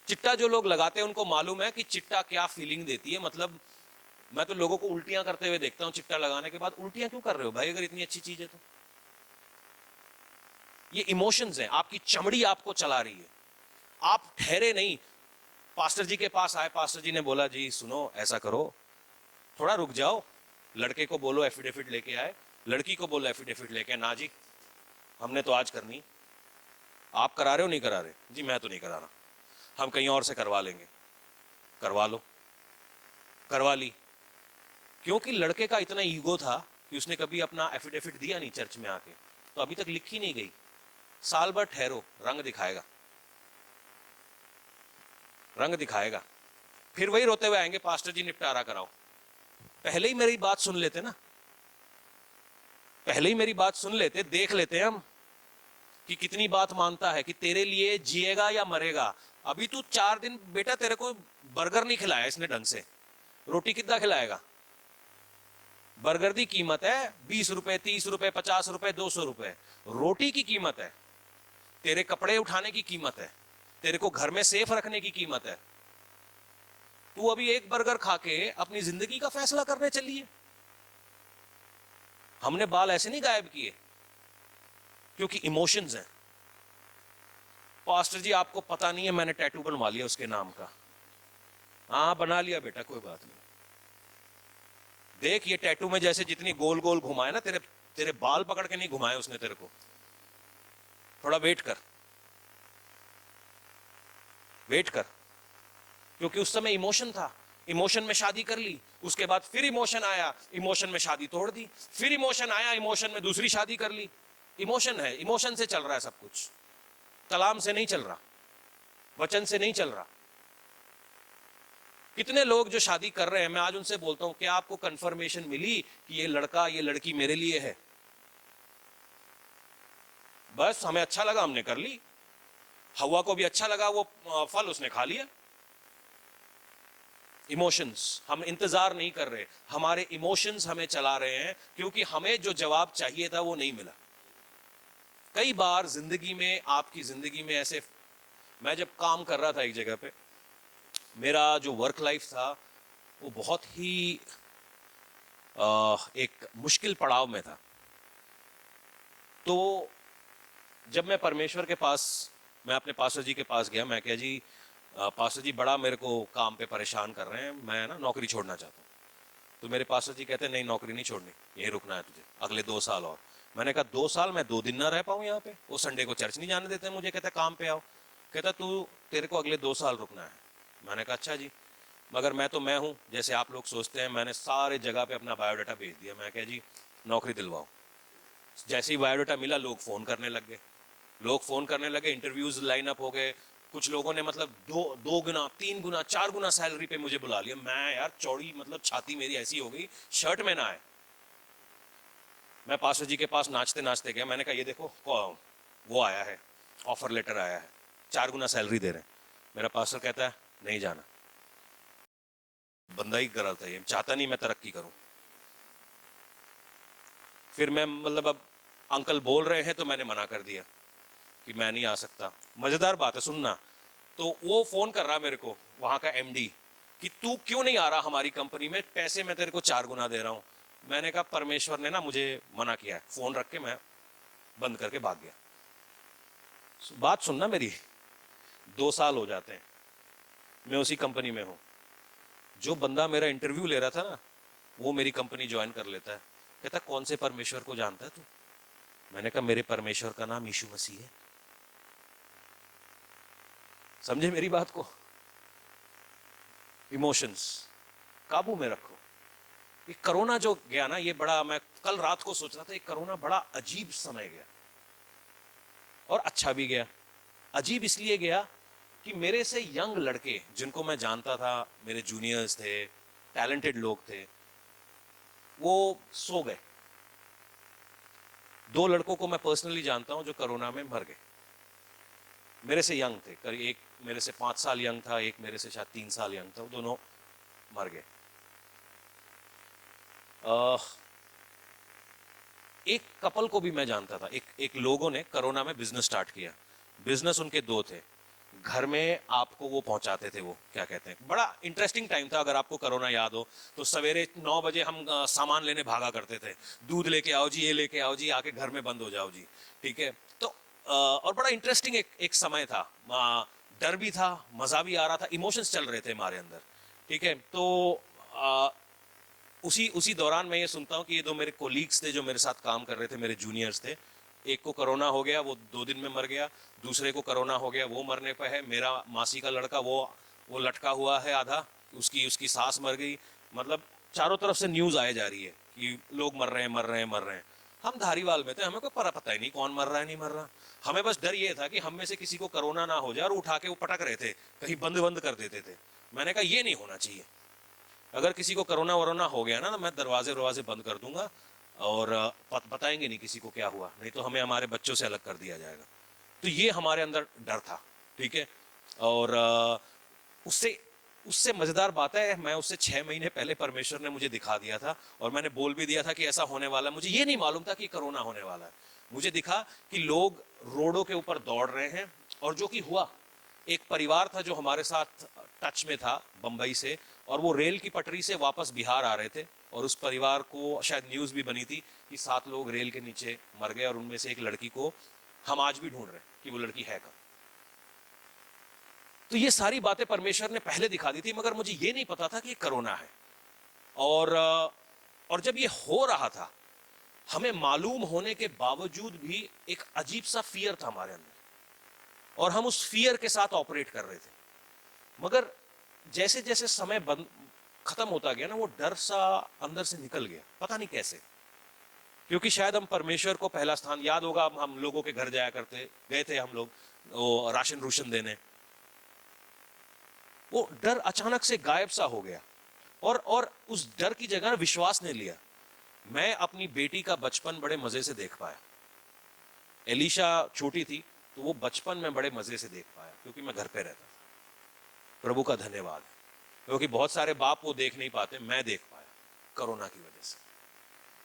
चिट्टा जो लोग लगाते हैं उनको मालूम है कि चिट्टा क्या फीलिंग देती है। मतलब मैं तो लोगों को उल्टियां करते हुए देखता हूं चिट्टा लगाने के बाद। उल्टियां क्यों कर रहे हो भाई अगर इतनी अच्छी चीज है तो? ये इमोशंस हैं, आपकी चमड़ी आपको चला रही है, आप ठहरे नहीं। पास्टर जी के पास आए, पास्टर जी ने बोला जी सुनो ऐसा करो, थोड़ा रुक जाओ, लड़के को बोलो एफिडेविट लेके आए, लड़की को बोलो एफिडेविट लेके आए। ना जी हमने तो आज करनी। आप करा रहे हो नहीं करा रहे? जी मैं तो नहीं करा रहा, हम कहीं और से करवा लेंगे। करवा लो, करवा ली। क्योंकि लड़के का इतना ईगो था कि उसने कभी अपना एफिडेविट दिया नहीं चर्च में आके, तो अभी तक लिखी नहीं गई। साल भर ठहरो, रंग दिखाएगा, रंग दिखाएगा। फिर वही रोते हुए आएंगे पास्टर जी निपटारा कराओ। पहले ही मेरी बात सुन लेते ना, पहले ही मेरी बात सुन लेते, देख लेते हम कि कितनी बात मानता है, कि तेरे लिए जिएगा या मरेगा। अभी तू 4 दिन बेटा तेरे को बर्गर नहीं खिलाया इसने ढंग से, रोटी कितना खिलाएगा? बर्गर की कीमत है 20 रुपए, 30 रुपए, 50 रुपए, 200 रुपए। रोटी की कीमत है, तेरे कपड़े उठाने की कीमत है, तेरे को घर में सेफ रखने की कीमत है। तू अभी एक बर्गर खा के अपनी जिंदगी का फैसला करने चली है। हमने बाल ऐसे नहीं गायब किए, क्योंकि इमोशंस हैं। पास्टर जी आपको पता नहीं है मैंने टैटू बनवा लिया उसके नाम का। हाँ बना लिया बेटा, कोई बात नहीं। देख ये टैटू में जैसे जितनी गोल गोल घुमाए ना, तेरे तेरे बाल पकड़ के नहीं घुमाए उसने तेरे को। थोड़ा वेट कर, वेट कर, क्योंकि उस समय इमोशन था। इमोशन में शादी कर ली, उसके बाद फिर इमोशन आया, इमोशन में शादी तोड़ दी, फिर इमोशन आया, इमोशन में दूसरी शादी कर ली। इमोशन है, इमोशन से चल रहा है सब कुछ, कलाम से नहीं चल रहा, वचन से नहीं चल रहा। कितने लोग जो शादी कर रहे हैं, मैं आज उनसे बोलता हूं क्या आपको कंफर्मेशन मिली कि ये लड़का ये लड़की मेरे लिए है? बस हमें अच्छा लगा हमने कर ली, हवा को भी अच्छा लगा वो फल उसने खा लिया। इमोशंस, हम इंतजार नहीं कर रहे, हमारे इमोशंस हमें चला रहे हैं, क्योंकि हमें जो जवाब चाहिए था वो नहीं मिला। कई बार जिंदगी में, आपकी जिंदगी में ऐसे, मैं जब काम कर रहा था एक जगह पे, मेरा जो वर्क लाइफ था वो बहुत ही एक मुश्किल पड़ाव में था। तो जब मैं परमेश्वर के पास, मैं अपने पास्टर जी के पास गया, मैं कहा जी पास्टर जी बड़ा मेरे को काम पे परेशान कर रहे हैं, मैं ना नौकरी छोड़ना चाहता हूँ। तो मेरे पास्टर जी कहते हैं नहीं नौकरी नहीं छोड़नी, यहीं रुकना है तुझे अगले 2 साल और। मैंने कहा 2 साल मैं 2 दिन ना रह पाऊँ यहाँ पे? वो संडे को चर्च नहीं जाने देते मुझे, कहते काम पे आओ। कहता तू तेरे को अगले 2 साल रुकना है। मैंने कहा अच्छा जी, मगर मैं तो मैं हूँ, जैसे आप लोग सोचते हैं। मैंने सारे जगह पे अपना बायोडाटा भेज दिया, मैं कहा जी नौकरी दिलवाओ। जैसे ही बायोडाटा मिला लोग फ़ोन करने लग गए, लोग फ़ोन करने लगे, इंटरव्यूज़ लाइन अप हो गए। कुछ लोगों ने मतलब 2 गुना 3 गुना 4 गुना सैलरी पे मुझे बुला लिया। मैं यार चौड़ी, मतलब छाती मेरी ऐसी हो गई शर्ट में ना आए। मैं पास्टर जी के पास नाचते नाचते गया, मैंने कहा ये देखो वो आया है, ऑफर लेटर आया है, 4 गुना सैलरी दे रहे हैं। मेरा पास्टर कहता है नहीं जाना। बंदा ही गलत है, ये चाहता नहीं मैं तरक्की करूं। फिर मैं मतलब अब अंकल बोल रहे हैं तो मैंने मना कर दिया कि मैं नहीं आ सकता। मजेदार बात है सुनना, तो वो फोन कर रहा मेरे को वहां का एमडी कि तू क्यों नहीं आ रहा हमारी कंपनी में, पैसे मैं तेरे को 4 गुना दे रहा हूं। मैंने कहा परमेश्वर ने ना मुझे मना किया है। फोन रख के मैं बंद करके भाग गया। बात सुनना मेरी, 2 साल हो जाते हैं मैं उसी कंपनी में हूं। जो बंदा मेरा इंटरव्यू ले रहा था ना, वो मेरी कंपनी ज्वाइन कर लेता है। कहता कौन से परमेश्वर को जानता है तू? मैंने कहा मेरे परमेश्वर का नाम यीशु मसीह है। समझे मेरी बात को? इमोशंस काबू में रखो। ये कोरोना जो गया ना, ये बड़ा, मैं कल रात को सोच रहा था, ये कोरोना बड़ा अजीब समय गया और अच्छा भी गया। अजीब इसलिए गया कि मेरे से यंग लड़के जिनको मैं जानता था, मेरे जूनियर्स थे, टैलेंटेड लोग थे, वो सो गए। 2 लड़कों को मैं पर्सनली जानता हूं जो कोरोना में मर गए। मेरे से यंग थे, एक मेरे से 5 साल यंग था, एक मेरे से शायद 3 साल यंग था, वो दोनों मर गए। एक कपल को भी मैं जानता था, एक लोगों ने कोरोना में बिजनेस स्टार्ट किया। बिजनेस उनके 2 थे, घर में आपको वो पहुंचाते थे, वो क्या कहते हैं, बड़ा इंटरेस्टिंग टाइम था। अगर आपको कोरोना याद हो तो सवेरे 9 बजे हम सामान लेने भागा करते थे, दूध लेके आओ जी, ये लेके आओ जी, आके घर में बंद हो जाओ जी, ठीक है। तो और बड़ा इंटरेस्टिंग एक समय था, डर भी था, मजा भी आ रहा था, इमोशंस चल रहे थे हमारे अंदर, ठीक है। तो उसी दौरान मैं ये सुनता हूँ कि ये दो मेरे कोलीग्स थे जो मेरे साथ काम कर रहे थे, मेरे जूनियर्स थे, एक को कोरोना हो गया, वो 2 दिन में मर गया, दूसरे को कोरोना हो गया, वो मरने पे है। मेरा मासी का लड़का वो लटका हुआ है आधा, उसकी सास मर गई। मतलब चारों तरफ से न्यूज आए जा रही है कि लोग मर रहे हैं, मर रहे हैं, मर रहे हैं। हम धारीवाल में थे, हमें कोई पता ही नहीं कौन मर रहा है, नहीं मर रहा। हमें बस डर ये था कि हम में से किसी को कोरोना ना हो जाए, और उठा के वो पटक रहे थे, कहीं बंद बंद कर देते थे। मैंने कहा ये नहीं होना चाहिए, अगर किसी को कोरोना वरोना हो गया ना तो मैं दरवाजे बंद कर दूंगा और बताएंगे नहीं किसी को क्या हुआ, नहीं तो हमें हमारे बच्चों से अलग कर दिया जाएगा। तो ये हमारे अंदर डर था, ठीक है। और उससे मजेदार बात है, मैं उससे 6 महीने पहले परमेश्वर ने मुझे दिखा दिया था और मैंने बोल भी दिया था कि ऐसा होने वाला है। मुझे ये नहीं मालूम था कि कोरोना होने वाला है। मुझे दिखा कि लोग रोडों के ऊपर दौड़ रहे हैं, और जो कि हुआ। एक परिवार था जो हमारे साथ टच में था बंबई से, और वो रेल की पटरी से वापस बिहार आ रहे थे, और उस परिवार को शायद न्यूज भी बनी थी कि 7 लोग रेल के नीचे मर गए, और उनमें से एक लड़की को हम आज भी ढूंढ रहे हैं कि वो लड़की है कहाँ। तो ये सारी बातें परमेश्वर ने पहले दिखा दी थी, मगर मुझे ये नहीं पता था कि ये कोरोना है। और जब ये हो रहा था, हमें मालूम होने के बावजूद भी एक अजीब सा फियर था हमारे अंदर, और हम उस फियर के साथ ऑपरेट कर रहे थे। मगर जैसे जैसे समय खत्म होता गया ना, वो डर सा अंदर से निकल गया, पता नहीं कैसे। क्योंकि शायद हम परमेश्वर को पहला स्थान, याद होगा हम लोगों के घर जाया करते, गए थे हम लोग वो राशन रूशन देने, वो डर अचानक से गायब सा हो गया, और उस डर की जगह विश्वास ने लिया। मैं अपनी बेटी का बचपन बड़े मजे से देख पाया। एलिशा छोटी थी तो वो बचपन में बड़े मजे से देख पाया, क्योंकि मैं घर पे रहता था। प्रभु का धन्यवाद है, क्योंकि बहुत सारे बाप वो देख नहीं पाते, मैं देख पाया कोरोना की वजह से।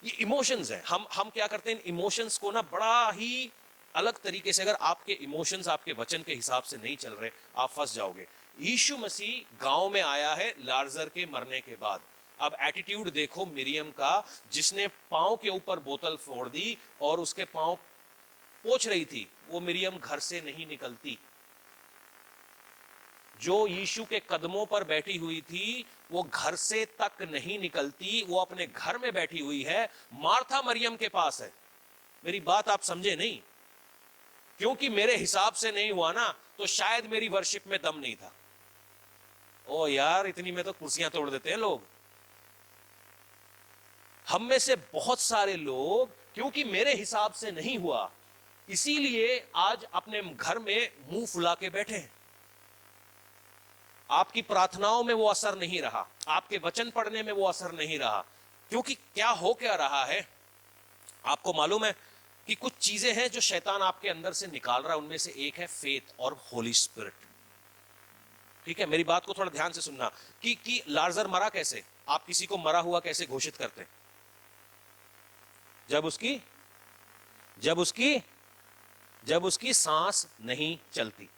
ये इमोशंस हैं, हम क्या करते हैं, इमोशंस को ना बड़ा ही अलग तरीके से, अगर आपके इमोशंस आपके वचन के हिसाब से नहीं चल रहे, आप फंस जाओगे। यीशु मसीह गांव में आया है लाजर के मरने के बाद। अब एटीट्यूड देखो मिरियम का, जिसने पांव के ऊपर बोतल फोड़ दी और उसके पांव पोंछ रही थी, वो मिरियम घर से नहीं निकलती। जो यीशु के कदमों पर बैठी हुई थी, वो घर से तक नहीं निकलती, वो अपने घर में बैठी हुई है, मार्था मरियम के पास है। मेरी बात आप समझे नहीं? क्योंकि मेरे हिसाब से नहीं हुआ ना, तो शायद मेरी वर्शिप में दम नहीं था। ओ यार, इतनी में तो कुर्सियां तोड़ देते हैं लोग। हम में से बहुत सारे लोग, क्योंकि मेरे हिसाब से नहीं हुआ, इसीलिए आज अपने घर में मुंह फुला के बैठे हैं। आपकी प्रार्थनाओं में वो असर नहीं रहा, आपके वचन पढ़ने में वो असर नहीं रहा, क्योंकि क्या रहा है, आपको मालूम है कि कुछ चीजें हैं जो शैतान आपके अंदर से निकाल रहा है। उनमें से एक है फेथ और होली स्पिरिट। ठीक है, मेरी बात को थोड़ा ध्यान से सुनना कि लाजर मरा कैसे? आप किसी को मरा हुआ कैसे घोषित करते हैं? जब उसकी सांस नहीं चलती।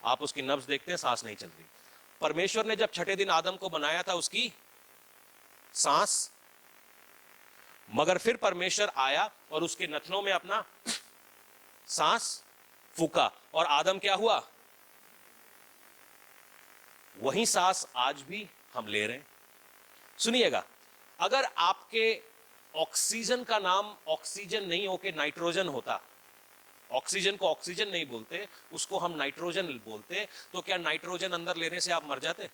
आप उसकी नब्ज देखते हैं, सांस नहीं चलती। परमेश्वर ने जब छठे दिन आदम को बनाया था, उसकी सांस, मगर फिर परमेश्वर आया और उसके नथनों में अपना सांस फूका, और आदम क्या हुआ? वही सांस आज भी हम ले रहे हैं। सुनिएगा, अगर आपके ऑक्सीजन का नाम ऑक्सीजन नहीं होके नाइट्रोजन होता, ऑक्सीजन को ऑक्सीजन नहीं बोलते, उसको हम नाइट्रोजन बोलते, तो क्या नाइट्रोजन अंदर लेने से आप मर जाते?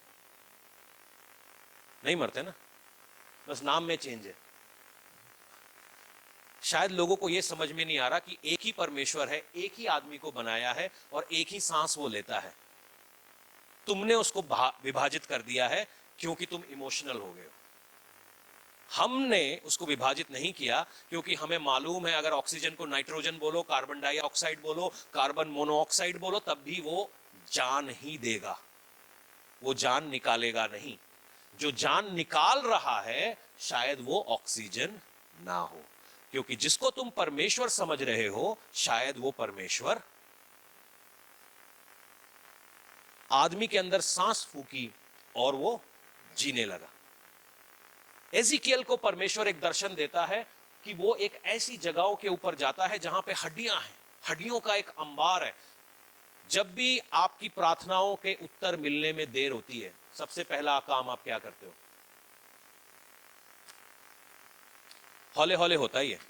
नहीं मरते ना, बस नाम में चेंज है। शायद लोगों को यह समझ में नहीं आ रहा कि एक ही परमेश्वर है, एक ही आदमी को बनाया है और एक ही सांस वो लेता है। तुमने उसको विभाजित कर दिया है क्योंकि तुम इमोशनल हो गए हो। हमने उसको विभाजित नहीं किया क्योंकि हमें मालूम है अगर ऑक्सीजन को नाइट्रोजन बोलो, कार्बन डाइऑक्साइड बोलो, कार्बन मोनोऑक्साइड बोलो, तब भी वो जान ही देगा, वो जान निकालेगा नहीं। जो जान निकाल रहा है शायद वो ऑक्सीजन ना हो, क्योंकि जिसको तुम परमेश्वर समझ रहे हो शायद वो परमेश्वर आदमी के अंदर सांस फूकी और वो जीने लगा। एजिकियल को परमेश्वर एक दर्शन देता है कि वो एक ऐसी जगहों के ऊपर जाता है जहां पे हड्डियां हैं, हड्डियों का एक अंबार है। जब भी आपकी प्रार्थनाओं के उत्तर मिलने में देर होती है, सबसे पहला काम आप क्या करते हो? हौले हौले होता ही है,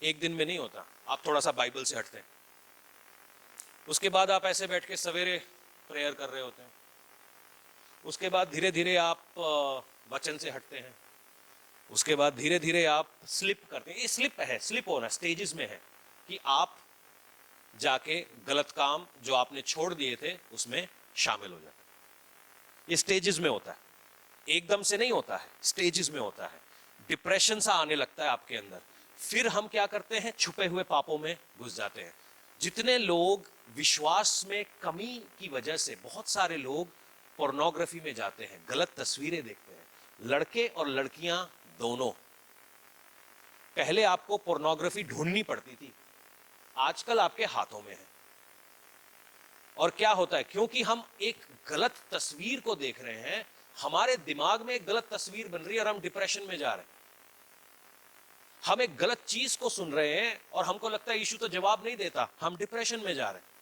एक दिन में नहीं होता। आप थोड़ा सा बाइबल से हटते हैं, उसके बाद आप ऐसे बैठ के सवेरे प्रेयर कर रहे होते हैं, उसके बाद धीरे धीरे आप वचन से हटते हैं, उसके बाद धीरे धीरे आप स्लिप करते हैं। ये स्लिप है, स्लिप होना स्टेजेस में है कि आप जाके गलत काम जो आपने छोड़ दिए थे उसमें शामिल हो जाते हैं। ये स्टेजेस में होता है, एकदम से नहीं होता है, स्टेजेस में होता है। डिप्रेशन सा आने लगता है आपके अंदर, फिर हम क्या करते हैं? छुपे हुए पापों में घुस जाते हैं। जितने लोग विश्वास में कमी की वजह से, बहुत सारे लोग पोर्नोग्राफी में जाते हैं, गलत तस्वीरें देखते हैं, लड़के और लड़कियां दोनों। पहले आपको पोर्नोग्राफी ढूंढनी पड़ती थी, आजकल आपके हाथों में है। और क्या होता है? क्योंकि हम एक गलत तस्वीर को देख रहे हैं, हमारे दिमाग में एक गलत तस्वीर बन रही है और हम डिप्रेशन में जा रहे हैं। हम एक गलत चीज को सुन रहे हैं और हमको लगता है यीशु तो जवाब नहीं देता, हम डिप्रेशन में जा रहे हैं।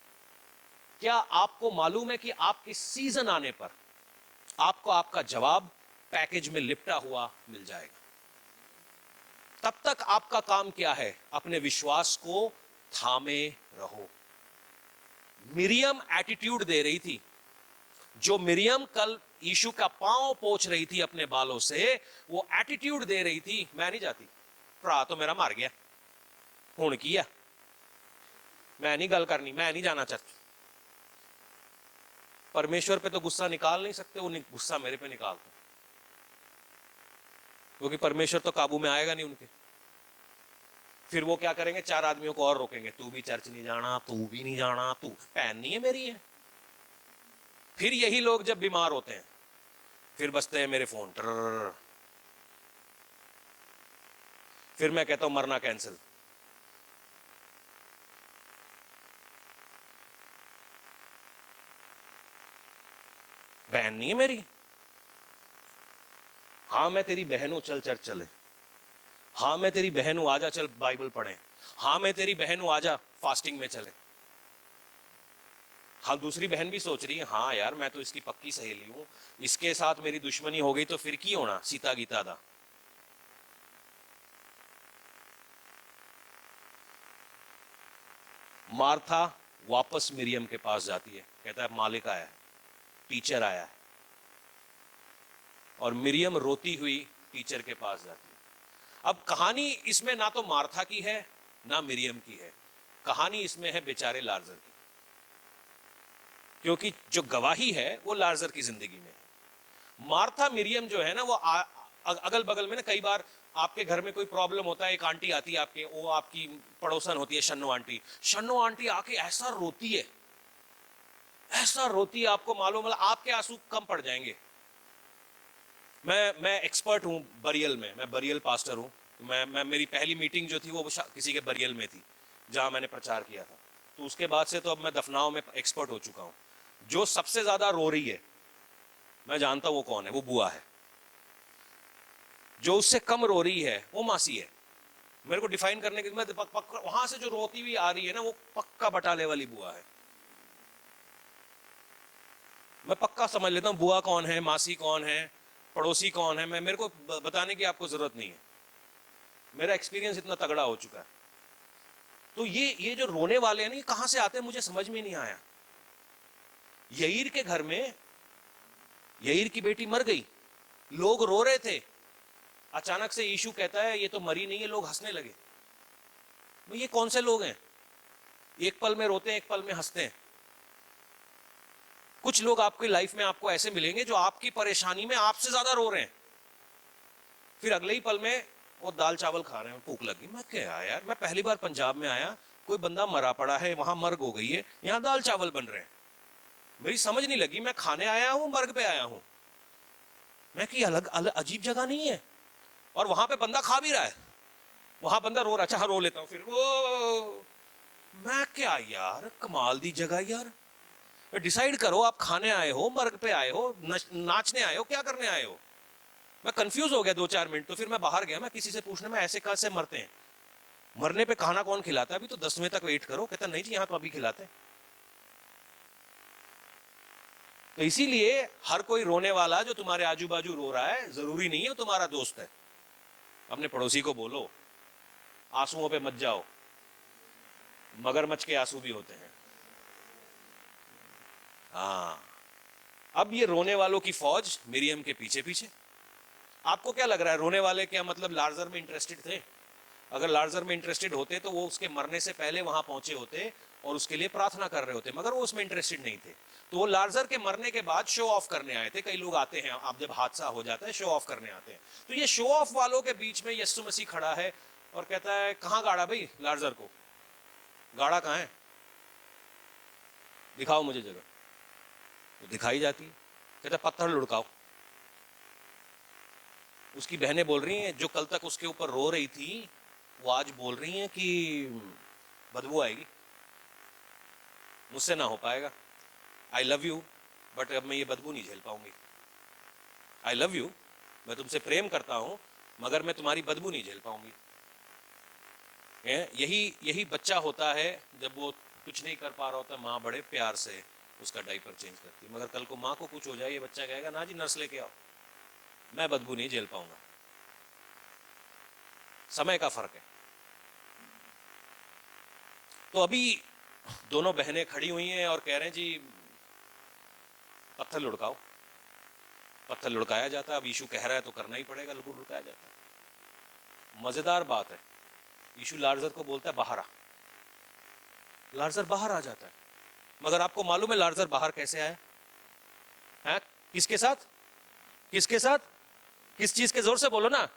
क्या आपको मालूम है कि आपके सीजन आने पर आपको आपका जवाब पैकेज में लिपटा हुआ मिल जाएगा? तब तक आपका काम क्या है? अपने विश्वास को थामे रहो। मिरियम एटीट्यूड दे रही थी। जो मिरियम कल यीशु का पांव पोंछ रही थी अपने बालों से, वो एटीट्यूड दे रही थी, मैं नहीं जाती, भरा तो मेरा मर गया, हुण की है, मैं नहीं गल करनी, मैं नहीं जाना चर्च। परमेश्वर पे तो गुस्सा निकाल नहीं सकते, वो गुस्सा मेरे पे निकालते, क्योंकि परमेश्वर तो काबू में आएगा नहीं उनके। फिर वो क्या करेंगे? 4 आदमियों को और रोकेंगे, तू भी चर्च नहीं जाना, तू भी नहीं जाना, तू पहन नहीं है मेरी है। फिर यही लोग जब बीमार होते हैं, फिर बजते हैं मेरे फोन, ट्रर। फिर मैं कहता हूं मरना कैंसिल। बहन नहीं है मेरी, हाँ मैं तेरी बहन हूं, चल चर्च चले, हाँ मैं तेरी बहन हूं, आजा चल बाइबल पढ़ें, हाँ मैं तेरी बहन हूं, आजा फास्टिंग में चले। हाँ दूसरी बहन भी सोच रही है, हाँ यार मैं तो इसकी पक्की सहेली हूं, इसके साथ मेरी दुश्मनी हो गई तो फिर की होना, सीता गीता दा। मार्था वापस मिरियम के पास जाती है, कहता है मालिक आया है, टीचर आया है। और मिरियम रोती हुई टीचर के पास जाती है। अब कहानी इसमें ना तो मार्था की है ना मिरियम की है, कहानी इसमें है बेचारे लाजर की, क्योंकि जो गवाही है वो लाजर की जिंदगी में है। मार्था मिरियम जो है ना, वो अगल बगल में ना, कई बार आपके घर में कोई प्रॉब्लम होता है, एक आंटी आती है आपके, वो आपकी पड़ोसन होती है शन्नो आंटी। शन्नो आंटी आके ऐसा रोती है, ऐसा रोती है, आपको मालूम है आपके आंसू कम पड़ जाएंगे। मैं एक्सपर्ट हूं बरियल में, मैं बरियल पास्टर हूं। मैं मेरी पहली मीटिंग जो थी वो किसी के बरियल में थी, जहां मैंने प्रचार किया था। तो उसके बाद से तो अब मैं दफनाओं में एक्सपर्ट हो चुका हूं। जो सबसे ज्यादा रो रही है, मैं जानता हूं वो कौन है, वो बुआ है। जो उससे कम रो रही है वो मासी है। मेरे को डिफाइन करने के लिए वहां से जो रोती हुई आ रही है ना, वो पक्का बटाले वाली बुआ है। मैं पक्का समझ लेता हूं बुआ कौन है, मासी कौन है, पड़ोसी कौन है। मेरे को बताने की आपको जरूरत नहीं है, मेरा एक्सपीरियंस इतना तगड़ा हो चुका है। तो ये जो रोने वाले हैं ना, ये कहां से आते हैं मुझे समझ में नहीं आया। यईर के घर में यईर की बेटी मर गई, लोग रो रहे थे। अचानक से यीशु कहता है ये तो मरी नहीं है, लोग हंसने लगे। ये कौन से लोग हैं? एक पल में रोते हैं, एक पल में हंसते हैं। कुछ लोग आपकी लाइफ में आपको ऐसे मिलेंगे जो आपकी परेशानी में आपसे ज्यादा रो रहे हैं, फिर अगले ही पल में वो दाल चावल खा रहे हैं, भूख लगी। मैं क्या यार, मैं पहली बार पंजाब में आया, कोई बंदा मरा पड़ा है, वहां मर्ग हो गई है, यहां दाल चावल बन रहे हैं। मेरी समझ नहीं लगी, मैं खाने आया हूं मर्ग पे आया हूं, मैं कि अलग अजीब जगह नहीं है। और वहां पे बंदा खा भी रहा है, वहां बंदा रो रहा है। अच्छा रो लेता हूं फिर। वो मैं क्या यार, कमाल दी जगह यार, डिसाइड करो, आप खाने आए हो, मर्ग पे आए हो, नाचने आए हो, क्या करने आए हो? मैं कंफ्यूज हो गया 2-4 मिनट, तो फिर मैं बाहर गया, मैं किसी से पूछने में ऐसे कैसे मरते हैं, मरने पे खाना कौन खिलाता है, अभी तो 10वें तक वेट करो। कहता नहीं जी, यहां तो अभी खिलाते हैं। तो इसीलिए हर कोई रोने वाला जो तुम्हारे आजू बाजू रो रहा है, जरूरी नहीं है तुम्हारा दोस्त है। अपने पड़ोसी को बोलो आंसुओं पे मत जाओ, मगरमच्छ के आंसू भी होते हैं। हाँ, अब ये रोने वालों की फौज मिरियम के पीछे पीछे। आपको क्या लग रहा है, रोने वाले क्या मतलब लार्जर में इंटरेस्टेड थे? अगर लार्जर में इंटरेस्टेड होते तो वो उसके मरने से पहले वहां पहुंचे होते और उसके लिए प्रार्थना कर रहे होते, मगर वो उसमें इंटरेस्टेड नहीं थे। तो वो लार्जर के मरने के बाद शो ऑफ करने आए थे। कई लोग आते हैं, आप जब हादसा हो जाता है शो ऑफ करने आते हैं। तो ये शो ऑफ वालों के बीच में यीशु मसीह खड़ा है और कहता है कहां गाड़ा भाई लार्जर को, गाड़ा कहां है, दिखाओ मुझे जगह। तो दिखाई जाती है, कहता पत्थर लुढ़काओ। उसकी बहनें बोल रही हैं, जो कल तक उसके ऊपर रो रही थी वो आज बोल रही हैं कि बदबू आएगी, मुझसे ना हो पाएगा, आई लव यू बट अब मैं ये बदबू नहीं झेल पाऊंगी। आई लव यू, मैं तुमसे प्रेम करता हूं मगर मैं तुम्हारी बदबू नहीं झेल पाऊंगी। यही बच्चा होता है जब वो कुछ नहीं कर पा रहा होता, माँ बड़े प्यार से उसका डायपर चेंज करती है। मगर कल को माँ को कुछ हो जाए, ये बच्चा कहेगा ना जी नर्स लेके आओ, मैं बदबू नहीं झेल पाऊंगा। समय का फर्क है। तो अभी दोनों बहनें खड़ी हुई हैं और कह रहे हैं जी पत्थर लुढ़काओ। पत्थर लुढ़काया जाता है। अब यीशु कह रहा है तो करना ही पड़ेगा, लुढ़काया जाता है। मजेदार बात है, यीशु लार्जर को बोलता है बाहर आ। लार्जर बाहर आ जाता है। मगर आपको मालूम है लार्जर बाहर कैसे आया है? किसके साथ? किसके साथ? किस चीज के जोर से बोलो ना।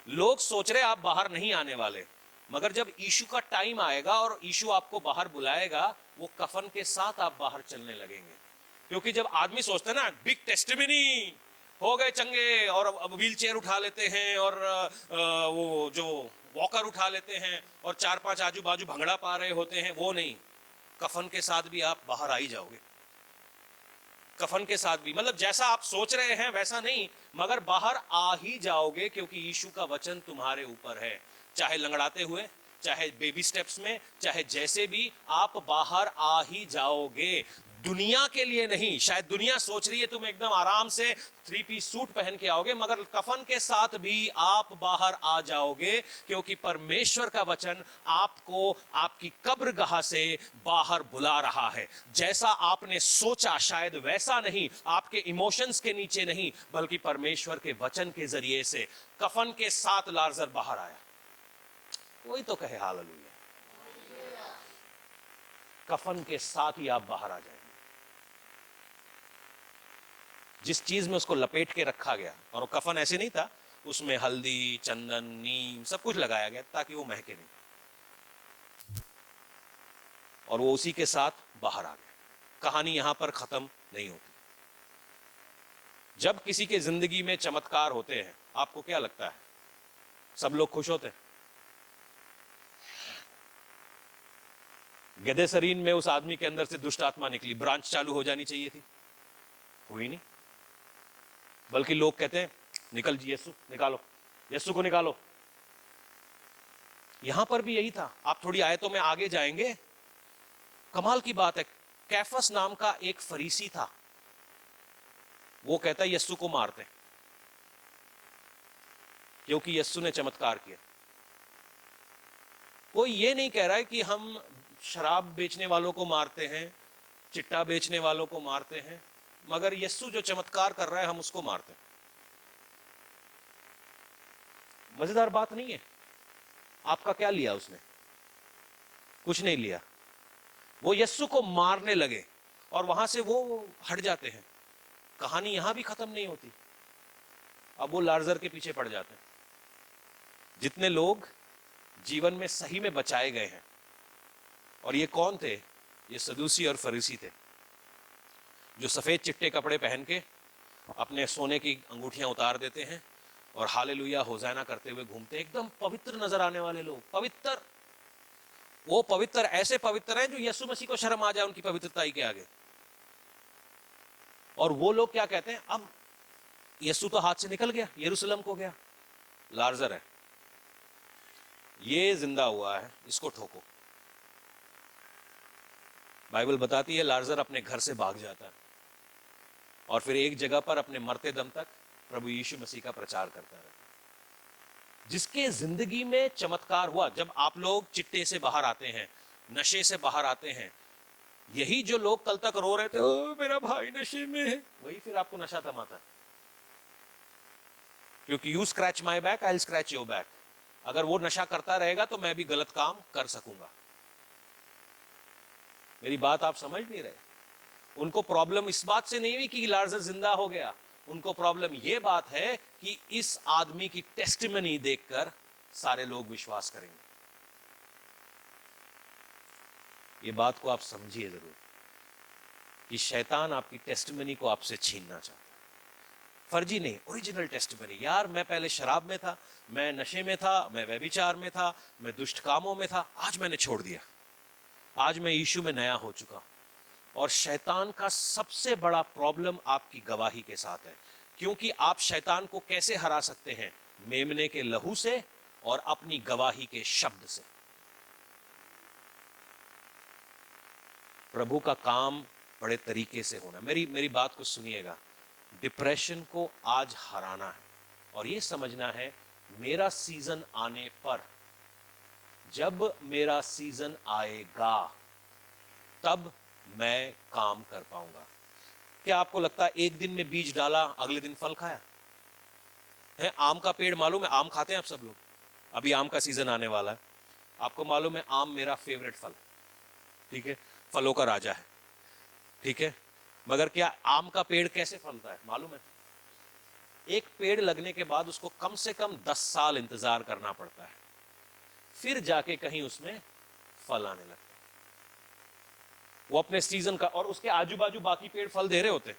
लोग सोच रहे आप बाहर नहीं आने वाले, मगर जब यीशु का टाइम आएगा और यीशु आपको बाहर बुलाएगा, वो कफन के साथ आप बाहर चलने लगेंगे। क्योंकि जब आदमी सोचता है ना बिग टेस्टिमनी हो गए चंगे और अब व्हील चेयर उठा लेते हैं और वो जो वॉकर उठा लेते हैं और 4-5 आजू बाजू भंगड़ा पा रहे होते हैं, वो नहीं। कफन के साथ भी आप बाहर आ ही जाओगे। कफन के साथ भी मतलब जैसा आप सोच रहे हैं वैसा नहीं, मगर बाहर आ ही जाओगे, क्योंकि यीशु का वचन तुम्हारे ऊपर है। चाहे लंगड़ाते हुए, चाहे बेबी स्टेप्स में, चाहे जैसे भी, आप बाहर आ ही जाओगे। दुनिया के लिए नहीं। शायद दुनिया सोच रही है तुम एकदम आराम से 3 पीस सूट पहन के आओगे, मगर कफन के साथ भी आप बाहर आ जाओगे, क्योंकि परमेश्वर का वचन आपको आपकी कब्रगाह से बाहर बुला रहा है। जैसा आपने सोचा शायद वैसा नहीं, आपके इमोशंस के नीचे नहीं, बल्कि परमेश्वर के वचन के जरिए से कफन के साथ लार्जर बाहर आया। वही तो कहे हालेलुया। कफन के साथ ही आप बाहर आ जाएंगे। जिस चीज में उसको लपेट के रखा गया, और वो कफन ऐसे नहीं था, उसमें हल्दी, चंदन, नीम सब कुछ लगाया गया ताकि वो महके नहीं, और वो उसी के साथ बाहर आ गया। कहानी यहां पर खत्म नहीं होती। जब किसी के जिंदगी में चमत्कार होते हैं, आपको क्या लगता है? सब लोग खुश होते हैं? गदेसरीन में उस आदमी के अंदर से दुष्ट आत्मा निकली, ब्रांच चालू हो जानी चाहिए थी, हुई नहीं। बल्कि लोग कहते हैं निकल जी यीशु, निकालो यीशु को निकालो। यहां पर भी यही था। आप थोड़ी आयतों में आगे जाएंगे, कमाल की बात है। कैफस नाम का एक फरीसी था, वो कहता है यीशु को मारते हैं क्योंकि यीशु ने चमत्कार किया। कोई ये नहीं कह रहा है कि हम शराब बेचने वालों को मारते हैं, चिट्टा बेचने वालों को मारते हैं, मगर यीशु जो चमत्कार कर रहा है हम उसको मारते हैं। मजेदार बात नहीं है? आपका क्या लिया उसने? कुछ नहीं लिया। वो यीशु को मारने लगे और वहां से वो हट जाते हैं। कहानी यहां भी खत्म नहीं होती। अब वो लार्जर के पीछे पड़ जाते हैं। जितने लोग जीवन में सही में बचाए गए हैं, और ये कौन थे? ये सदूसी और फरीसी थे, जो सफेद चिट्टे कपड़े पहन के अपने सोने की अंगूठियां उतार देते हैं और हालेलुया होजाना करते हुए घूमते हैं। एकदम पवित्र नजर आने वाले लोग, पवित्र। वो पवित्र, ऐसे पवित्र हैं जो यीशु मसीह को शर्म आ जाए उनकी पवित्रता के आगे। और वो लोग क्या कहते हैं, अब यीशु तो हाथ से निकल गया, यरूशलेम को गया, लाजर है, ये जिंदा हुआ है, इसको ठोको। बाइबल बताती है लाजर अपने घर से भाग जाता है और फिर एक जगह पर अपने मरते दम तक प्रभु यीशु मसीह का प्रचार करता रहता है। जिसके जिंदगी में चमत्कार हुआ, जब आप लोग चिट्टे से बाहर आते हैं, नशे से बाहर आते हैं, यही जो लोग कल तक रो रहे थे, ओ मेरा भाई नशे में है, वही फिर आपको नशा थमाता है। क्योंकि you scratch my back, I will scratch your back. अगर वो नशा करता रहेगा तो मैं भी गलत काम कर सकूंगा। मेरी बात आप समझ नहीं रहे। उनको प्रॉब्लम इस बात से नहीं हुई कि लाजर जिंदा हो गया, उनको प्रॉब्लम ये बात है कि इस आदमी की टेस्टिमनी देखकर सारे लोग विश्वास करेंगे। ये बात को आप समझिए जरूर कि शैतान आपकी टेस्टिमनी को आपसे छीनना चाहता है। फर्जी नहीं, ओरिजिनल टेस्टिमनी। यार मैं पहले शराब में था, मैं नशे में था, मैं व्यभिचार में था, मैं दुष्ट कामों में था, आज मैंने छोड़ दिया, आज मैं यीशु में नया हो चुका। और शैतान का सबसे बड़ा प्रॉब्लम आपकी गवाही के साथ है, क्योंकि आप शैतान को कैसे हरा सकते हैं? मेमने के लहू से और अपनी गवाही के शब्द से। प्रभु का काम बड़े तरीके से होना। मेरी बात को सुनिएगा। डिप्रेशन को आज हराना है और ये समझना है मेरा सीजन आने पर, जब मेरा सीजन आएगा तब मैं काम कर पाऊंगा। क्या आपको लगता है एक दिन में बीज डाला अगले दिन फल खाया है? आम का पेड़ मालूम है, आम खाते हैं आप सब लोग, अभी आम का सीजन आने वाला है। आपको मालूम है आम मेरा फेवरेट फल, ठीक है, फलों का राजा है, ठीक है। मगर क्या आम का पेड़ कैसे फलता है मालूम है? एक पेड़ लगने के बाद उसको कम से कम 10 साल इंतजार करना पड़ता है, फिर जाके कहीं उसमें फल आने लगता है। वो अपने सीजन का, और उसके आजू बाजू बाकी पेड़ फल दे रहे होते हैं,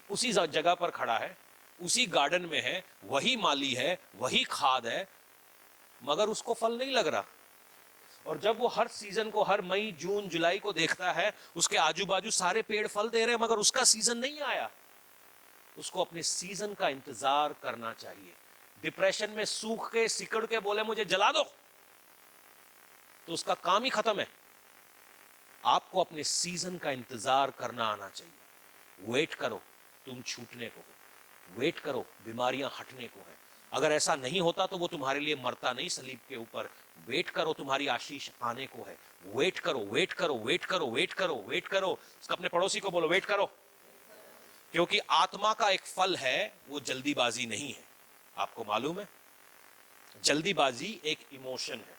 उसी जगह पर खड़ा है, उसी गार्डन में है, वही माली है, वही खाद है, मगर उसको फल नहीं लग रहा। और जब वो हर सीजन को, हर मई जून जुलाई को देखता है, उसके आजू बाजू सारे पेड़ फल दे रहे हैं मगर उसका सीजन नहीं आया। उसको अपने सीजन का इंतजार करना चाहिए। डिप्रेशन में सूख के सिकड़ के बोले मुझे जला दो, तो उसका काम ही खत्म है। आपको अपने सीजन का इंतजार करना आना चाहिए। वेट करो, तुम छूटने को हो, वेट करो, बीमारियां हटने को है। अगर ऐसा नहीं होता तो वो तुम्हारे लिए मरता नहीं सलीब के ऊपर। वेट करो, तुम्हारी आशीष आने को है। वेट करो, वेट करो, वेट करो, वेट करो, वेट करो। अपने पड़ोसी को बोलो वेट करो, क्योंकि आत्मा का एक फल है, वो जल्दीबाजी नहीं है। आपको मालूम है, जल्दीबाजी एक इमोशन है,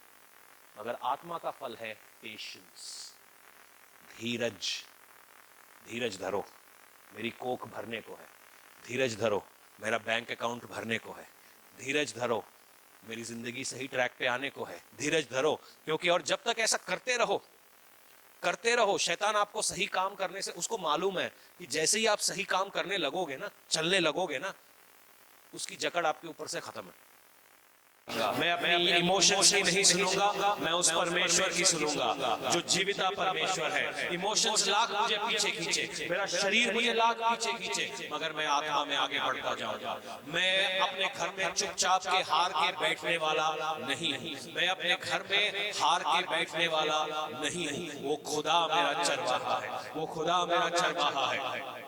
मगर आत्मा का फल है पेशेंस, धीरज। धीरज धरो, मेरी कोख भरने को है। धीरज धरो, मेरा बैंक अकाउंट भरने को है। धीरज धरो, मेरी जिंदगी सही ट्रैक पे आने को है। धीरज धरो, क्योंकि और जब तक ऐसा करते रहो, शैतान आपको सही काम करने से, उसको मालूम है कि जैसे ही आप सही काम करने लगोगे ना, चलने लगोगे ना, उसकी जकड़ आपके ऊपर से खत्म है। मैं अपनी इमोशंस की नहीं सुनूंगा, मैं उस परमेश्वर की सुनूंगा जो जीविता परमेश्वर है। इमोशंस लाख मुझे पीछे खींचे, मेरा शरीर मुझे लाख पीछे खींचे, मगर मैं आत्मा में आगे बढ़ता जाऊंगा। मैं अपने घर में चुपचाप के हार के बैठने वाला नहीं हूँ। मैं अपने घर में हार के बैठने वाला नहीं हूँ। वो खुदा मेरा चरवाहा है, वो खुदा मेरा चरवाहा है।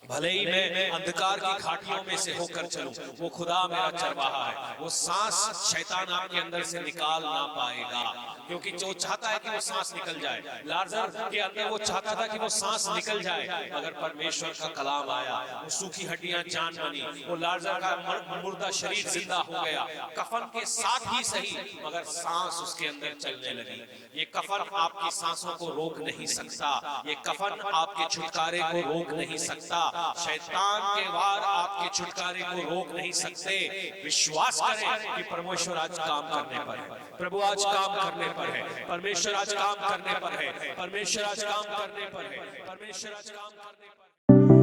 भले ही मैं अंधकार की घाटियों में से होकर चलूं, वो खुदा मेरा चरवाहा है। वो सांस शैतान आपके अंदर से निकाल ना पाएगा, क्योंकि जो चाहता है कि वो सांस निकल जाए, लाजर के अंदर वो चाहता था कि वो सांस निकल जाए, मगर परमेश्वर का कलाम आया, वो सूखी हड्डियां जान बनी, वो लाजर का मुर्दा शरीर जिंदा हो गया। कफन के साथ ही सही, मगर सांस उसके अंदर चलने लगी। ये कफन आपकी सांसों को रोक नहीं सकता, ये कफन आपके छुटकारे को रोक नहीं सकता। शैतान के वार आपके छुटकारे को रोक नहीं सकते। विश्वास करें कि परमेश्वर आज काम करने पर है, प्रभु आज काम करने पर है, परमेश्वर आज काम करने पर है, परमेश्वर आज काम करने पर है, परमेश्वर आज काम करने पर है।